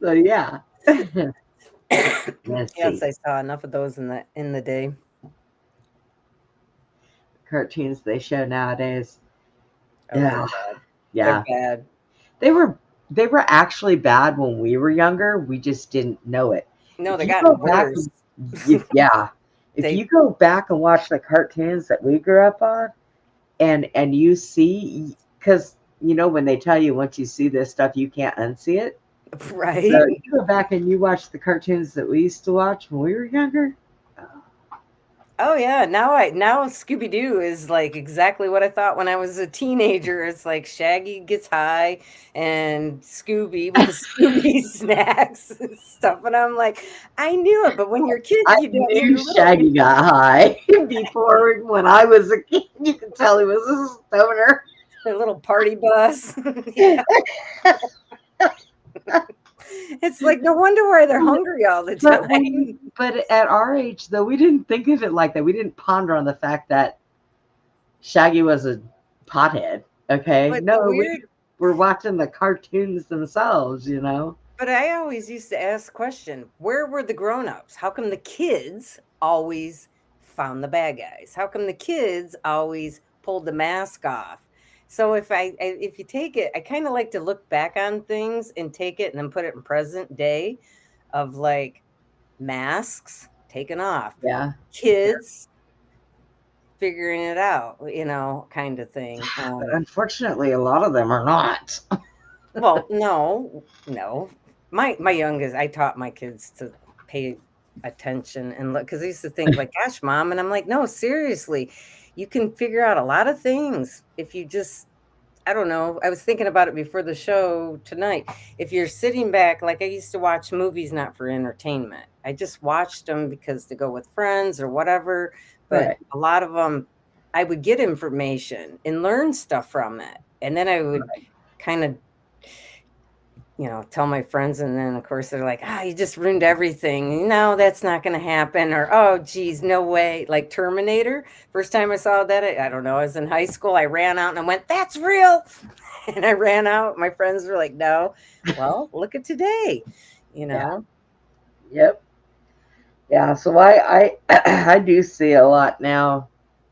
So yeah. Yes, I saw enough of those in the day. Cartoons they show nowadays. Oh, Yeah. they're bad. Yeah. They're bad. They were actually bad when we were younger. We just didn't know it. No, If they you got go back worse. yeah. If you go back and watch the cartoons that we grew up on, and you see, because when they tell you once you see this stuff, you can't unsee it. Right. So you go back and you watch the cartoons that we used to watch when we were younger. Oh yeah, now Scooby-Doo is like exactly what I thought when I was a teenager. It's like Shaggy gets high and Scooby with the Scooby snacks and stuff, and I'm like, I knew it, but when you're kids, I you don't. knew You're little. Shaggy got high before when I was a kid. You could tell he was a stoner. Their little party bus. Yeah. It's like no wonder why they're hungry all the time. But at our age, though, we didn't think of it like that. We didn't ponder on the fact that Shaggy was a pothead. Okay, But no, the weird, we're watching the cartoons themselves. You know. but I always used to ask the question, where were the grown-ups? How come the kids always found the bad guys? How come the kids always pulled the mask off? So if you take it, I kind of like to look back on things and take it and then put it in present day of like masks taken off, Yeah. kids figuring it out, kind of thing. But unfortunately, a lot of them are not. Well, no. My youngest, I taught my kids to pay attention and look, because I used to think like, gosh, mom, and I'm like, no, seriously, you can figure out a lot of things if you just, I don't know. I was thinking about it before the show tonight. If you're sitting back, like I used to watch movies not for entertainment. I just watched them because to go with friends or whatever. But Right. a lot of them, I would get information and learn stuff from it. And then I would kind of, tell my friends. And then, of course, they're like, you just ruined everything. No, that's not going to happen. Or, oh, geez, no way. Like Terminator. First time I saw that, I don't know, I was in high school. I ran out and I went, that's real. And I ran out. My friends were like, no. Well, look at today, Yeah. Yep. Yeah. So I I do see a lot now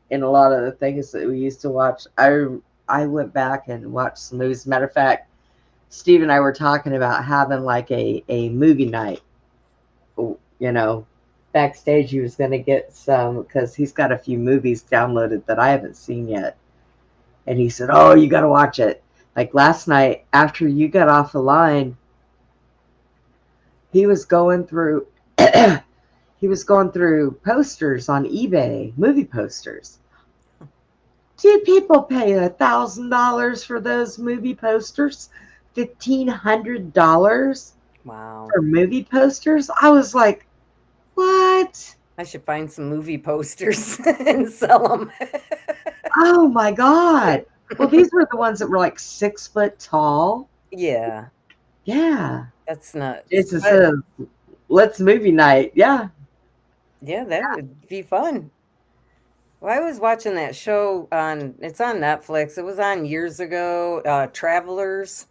in a lot of the things that we used to watch. I went back and watched some movies. Matter of fact, Steve and I were talking about having like a movie night. Backstage he was going to get some because he's got a few movies downloaded that I haven't seen yet. And he said, "Oh, you got to watch it." Like last night after you got off the line, he was going through posters on eBay, movie posters. Did people pay $1,000 for those movie posters? $1,500 Wow. for movie posters? I was like, what? I should find some movie posters and sell them. Oh my God. Well, these were the ones that were like 6 foot tall. Yeah. Yeah. That's nuts. Jason says, let's movie night. Yeah. Yeah, that would be fun. Well, I was watching that show it's on Netflix. It was on years ago, Travelers,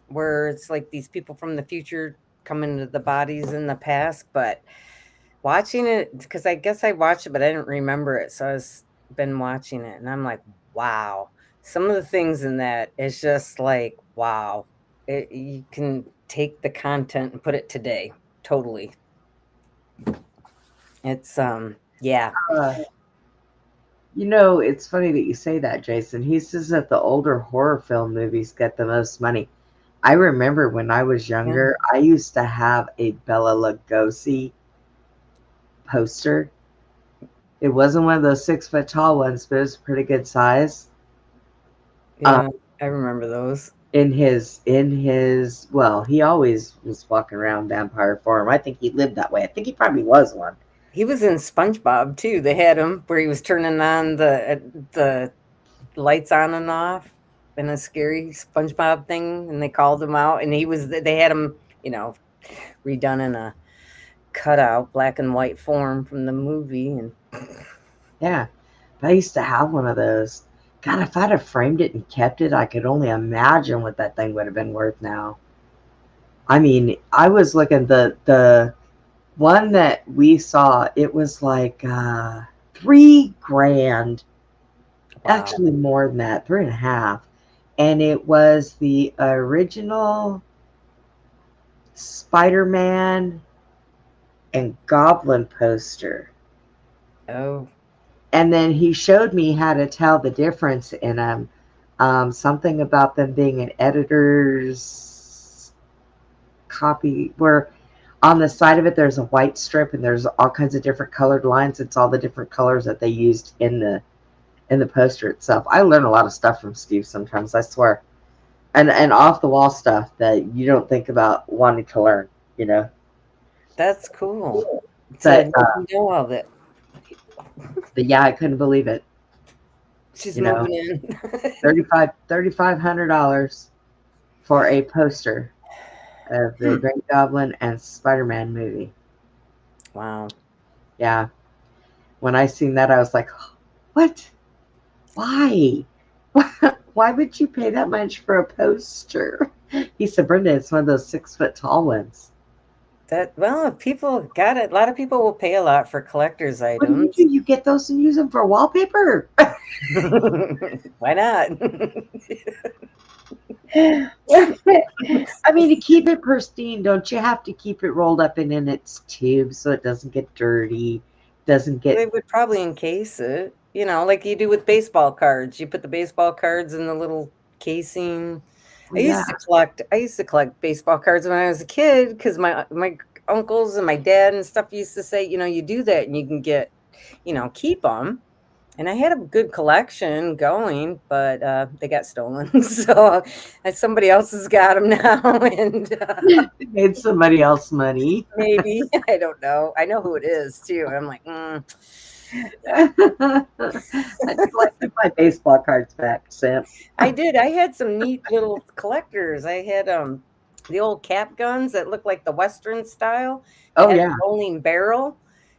where it's like these people from the future come into the bodies in the past. But watching it, because I guess I watched it, but I didn't remember it. So I've been watching it and I'm like, wow. Some of the things in that is just like, wow. You can take the content and put it today. Totally. It's, yeah. It's funny that you say that, Jason. He says that the older horror film movies get the most money. I remember when I was younger, I used to have a Bela Lugosi poster. It wasn't one of those 6 foot tall ones, but it was pretty good size. Yeah, I remember those. Well, he always was walking around vampire form. I think he lived that way. I think he probably was one. He was in SpongeBob too. They had him where he was turning on the lights on and off in a scary SpongeBob thing, and they called him out. And they had him, redone in a cutout black and white form from the movie. And yeah, I used to have one of those. God, if I'd have framed it and kept it, I could only imagine what that thing would have been worth now. I mean, I was looking the one that we saw, it was like $3,000. Wow. Actually more than that, 3.5. And it was the original Spider-Man and Goblin poster. Oh. And then he showed me how to tell the difference in them. Something about them being an editor's copy, where on the side of it there's a white strip and there's all kinds of different colored lines. It's all the different colors that they used in the poster itself. I learn a lot of stuff from Steve sometimes, I swear. And off the wall stuff that you don't think about wanting to learn, That's cool. But, know all that. But yeah, I couldn't believe it. She's You know, moving in. $3,500 for a poster of the Green Goblin and Spider-Man movie. Wow. Yeah. When I seen that, I was like, what? Why? Why would you pay that much for a poster? He said, Brenda, it's one of those 6-foot tall ones. Well, if people got it, a lot of people will pay a lot for collector's What do items. you do? You get those and use them for wallpaper. Why not? I mean, to keep it pristine, don't you have to keep it rolled up and in its tube so it doesn't get dirty, doesn't They get... would probably encase it, like you do with baseball cards. You put the baseball cards in the little casing. I Yeah. used to collect baseball cards when I was a kid because my uncles and my dad and stuff used to say, you do that and you can get, keep them. And I had a good collection going, but they got stolen. So somebody else has got them now. And It made somebody else money. maybe, I don't know. I know who it is too. And I'm like, I'd like to buy baseball cards back, Sam. I did. I had some neat little collectors. I had the old cap guns that looked like the Western style. It Oh, had yeah. a rolling barrel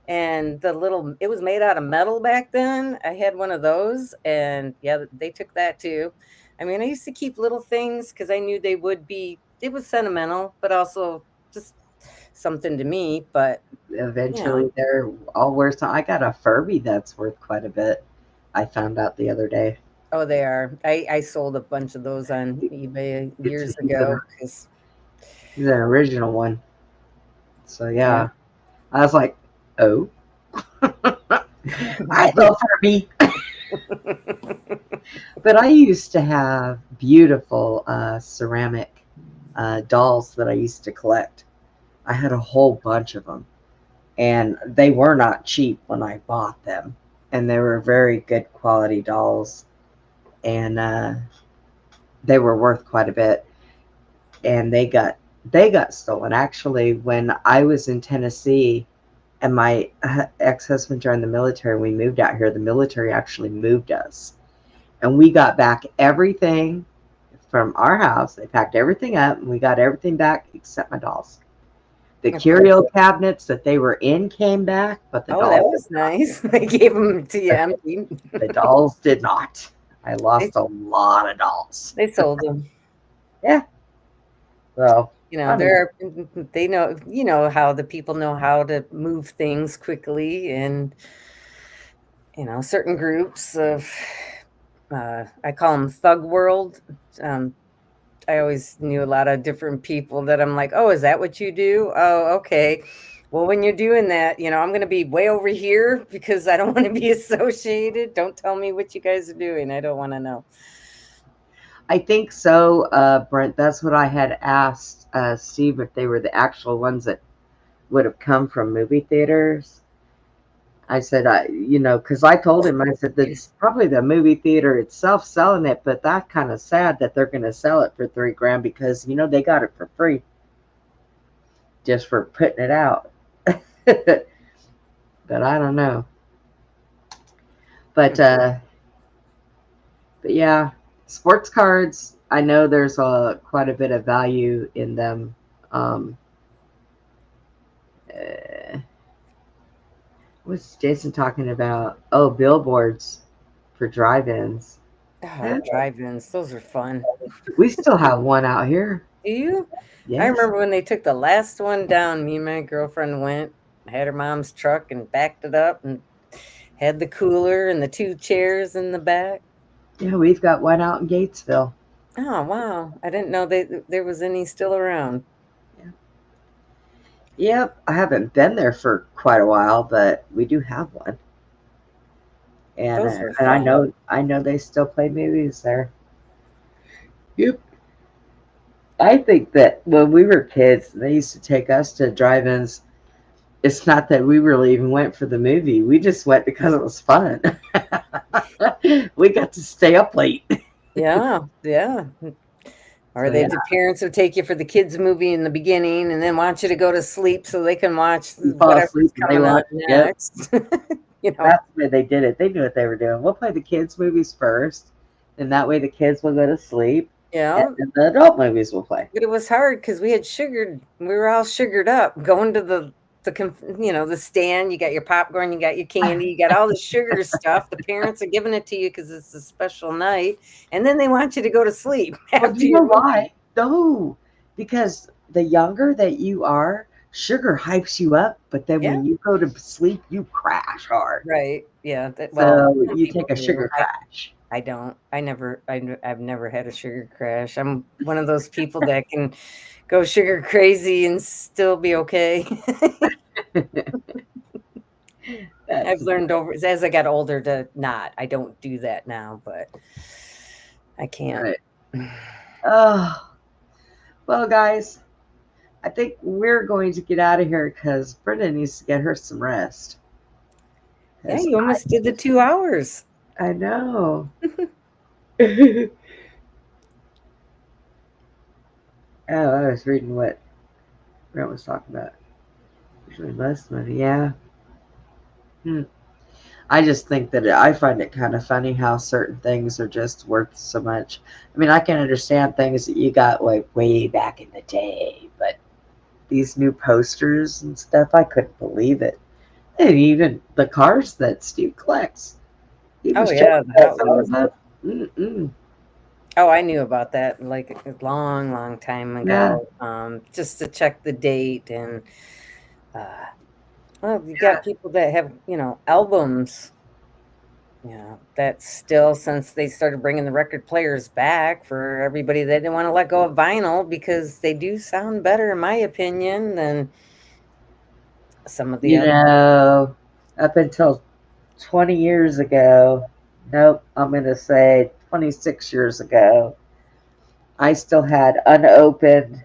and it was made out of metal back then. I had one of those, and yeah, they took that too. I mean, I used to keep little things because I knew it was sentimental, but also just something to me. But Eventually, they're all worth. I got a Furby that's worth quite a bit. I found out the other day. oh, they are. I sold a bunch of those on eBay years ago because He's an original one. So yeah. I was like, oh, I love Furby. But I used to have beautiful ceramic dolls that I used to collect. I had a whole bunch of them, and they were not cheap when I bought them, and they were very good quality dolls, and they were worth quite a bit. And they got stolen. Actually, when I was in Tennessee and my ex-husband joined the military, we moved out here. The military actually moved us, and we got back everything from our house. They packed everything up, and we got everything back except my dolls. The curio cabinets that they were in came back, but the dolls... that was nice. They gave them to you empty. The dolls did not. I lost a lot of dolls. They sold them. Yeah. So they know how the people know how to move things quickly, and certain groups of I call them thug world. I always knew a lot of different people that I'm like, oh, is that what you do? Oh, okay. Well, when you're doing that, I'm going to be way over here because I don't want to be associated. Don't tell me what you guys are doing. I don't want to know. I think so, Brent. That's what I had asked Steve, if they were the actual ones that would have come from movie theaters. I said, because I told him, I said, that's probably the movie theater itself selling it, but that's kind of sad that they're going to sell it for $3,000 because, they got it for free just for putting it out. But I don't know. But yeah, sports cards, I know there's quite a bit of value in them. What's Jason talking about? Oh, billboards for drive-ins. Drive-ins, those are fun. We still have one out here. Do you? Yes. I remember when they took the last one down, me and my girlfriend went, had her mom's truck and backed it up and had the cooler and the 2 chairs in the back. Yeah, we've got one out in Gatesville. Oh, wow. I didn't know there was any still around. Yeah. Yep, I haven't been there for quite a while, but we do have one. And I know they still play movies there. Yep. I think that when we were kids, they used to take us to drive-ins. It's not that we really even went for the movie. We just went because it was fun. We got to stay up late. Yeah. Or the parents would take you for the kids' movie in the beginning and then want you to go to sleep so they can watch whatever's coming up next. You know, That's the way they did it. They knew what they were doing. We'll play the kids' movies first, and that way the kids will go to sleep, and yeah. then the adult movies will play. But it was hard because we were all sugared up going to the the stand. You got your popcorn, you got your candy, you got all the sugar stuff. The parents are giving it to you because it's a special night, and then they want you to go to sleep Well, after you your know movie. why? No, because the younger that you are, sugar hypes you up, but then Yeah. when you go to sleep, you crash hard. Right. Yeah. So Some you people take a do. sugar crash. I don't. I've never had a sugar crash. I'm one of those people that can go sugar crazy and still be okay. I've learned as I got older to not. I don't do that now, but I can't. Right. Oh, well, guys, I think we're going to get out of here because Brenda needs to get her some rest. Yeah, you almost did the 2 hours. I know. Oh, I was reading what Brent was talking about. Usually less money, yeah. I just think that I find it kind of funny how certain things are just worth so much. I mean, I can understand things that you got like way back in the day, but these new posters and stuff, I couldn't believe it. And even the cars that Steve collects. He was yeah, checking out some of them. Oh, I knew about that like a long, long time ago. Just to check the date and well, you got people that have, albums. Yeah, that's still since they started bringing the record players back for everybody that didn't want to let go of vinyl because they do sound better, in my opinion, than some of the You other. know, up until 20 years ago, nope, I'm going to say 26 years ago, I still had unopened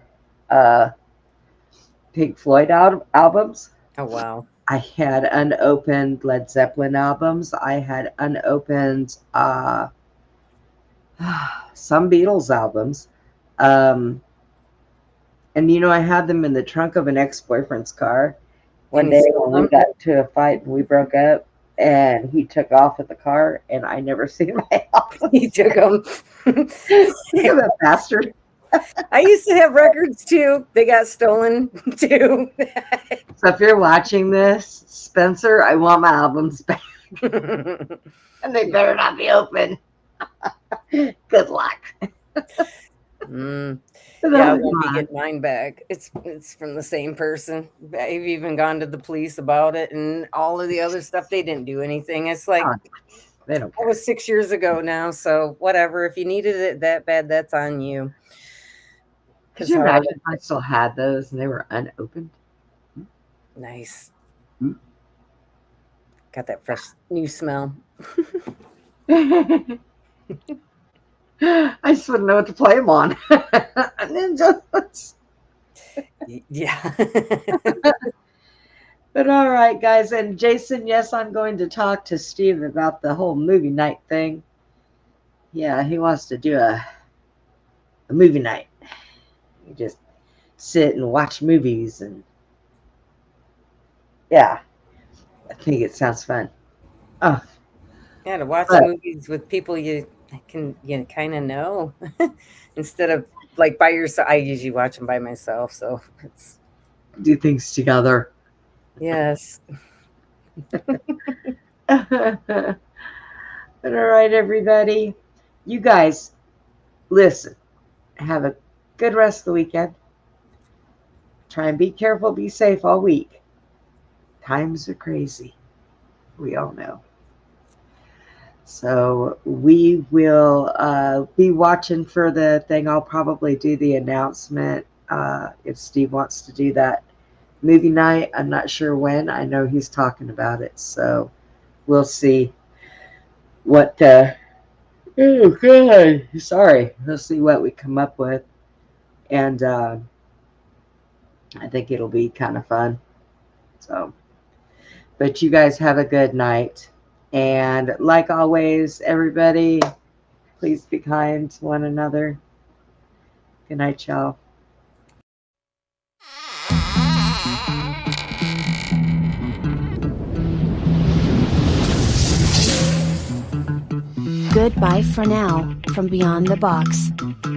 Pink Floyd albums. Oh, wow. I had unopened Led Zeppelin albums. I had unopened some Beatles albums. And, I had them in the trunk of an ex-boyfriend's car. One day when we got into a fight and we broke up, and he took off with the car, and I never seen my albums. He took them. Look at that bastard. I used to have records too. They got stolen too. So if you're watching this, Spencer, I want my albums back. And they better not be open. Good luck. Yeah, I won't be getting mine back. It's from the same person. I've even gone to the police about it and all of the other stuff. They didn't do anything. It's like they don't care. That was 6 years ago now, so whatever. If you needed it that bad, that's on you. Could you imagine if I still had those and they were unopened? Nice. Got that fresh new smell. I just wouldn't know what to play them on. Yeah. But all right, guys. And Jason, yes, I'm going to talk to Steve about the whole movie night thing. Yeah, he wants to do a movie night. You just sit and watch movies and yeah. I think it sounds fun. Oh. Yeah, to watch movies with people you kind of know instead of like by yourself. I usually watch them by myself, so it's do things together. Yes. But all right, everybody. You guys, listen. Have a good rest of the weekend. Try and be careful, be safe all week. Times are crazy. We all know. So we will be watching for the thing. I'll probably do the announcement if Steve wants to do that movie night. I'm not sure when. I know he's talking about it. So we'll see what oh god, sorry. We'll see what we come up with. And I think it'll be kind of fun. So, but you guys have a good night. And like always, everybody, please be kind to one another. Good night, y'all. Goodbye for now, from Beyond the Box.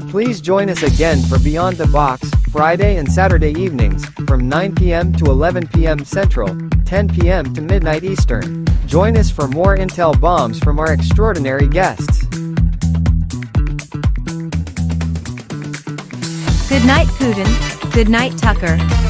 Please join us again for Beyond the Box, Friday and Saturday evenings, from 9 p.m. to 11 p.m. Central, 10 p.m. to midnight Eastern. Join us for more intel bombs from our extraordinary guests. Good night, Putin. Good night, Tucker.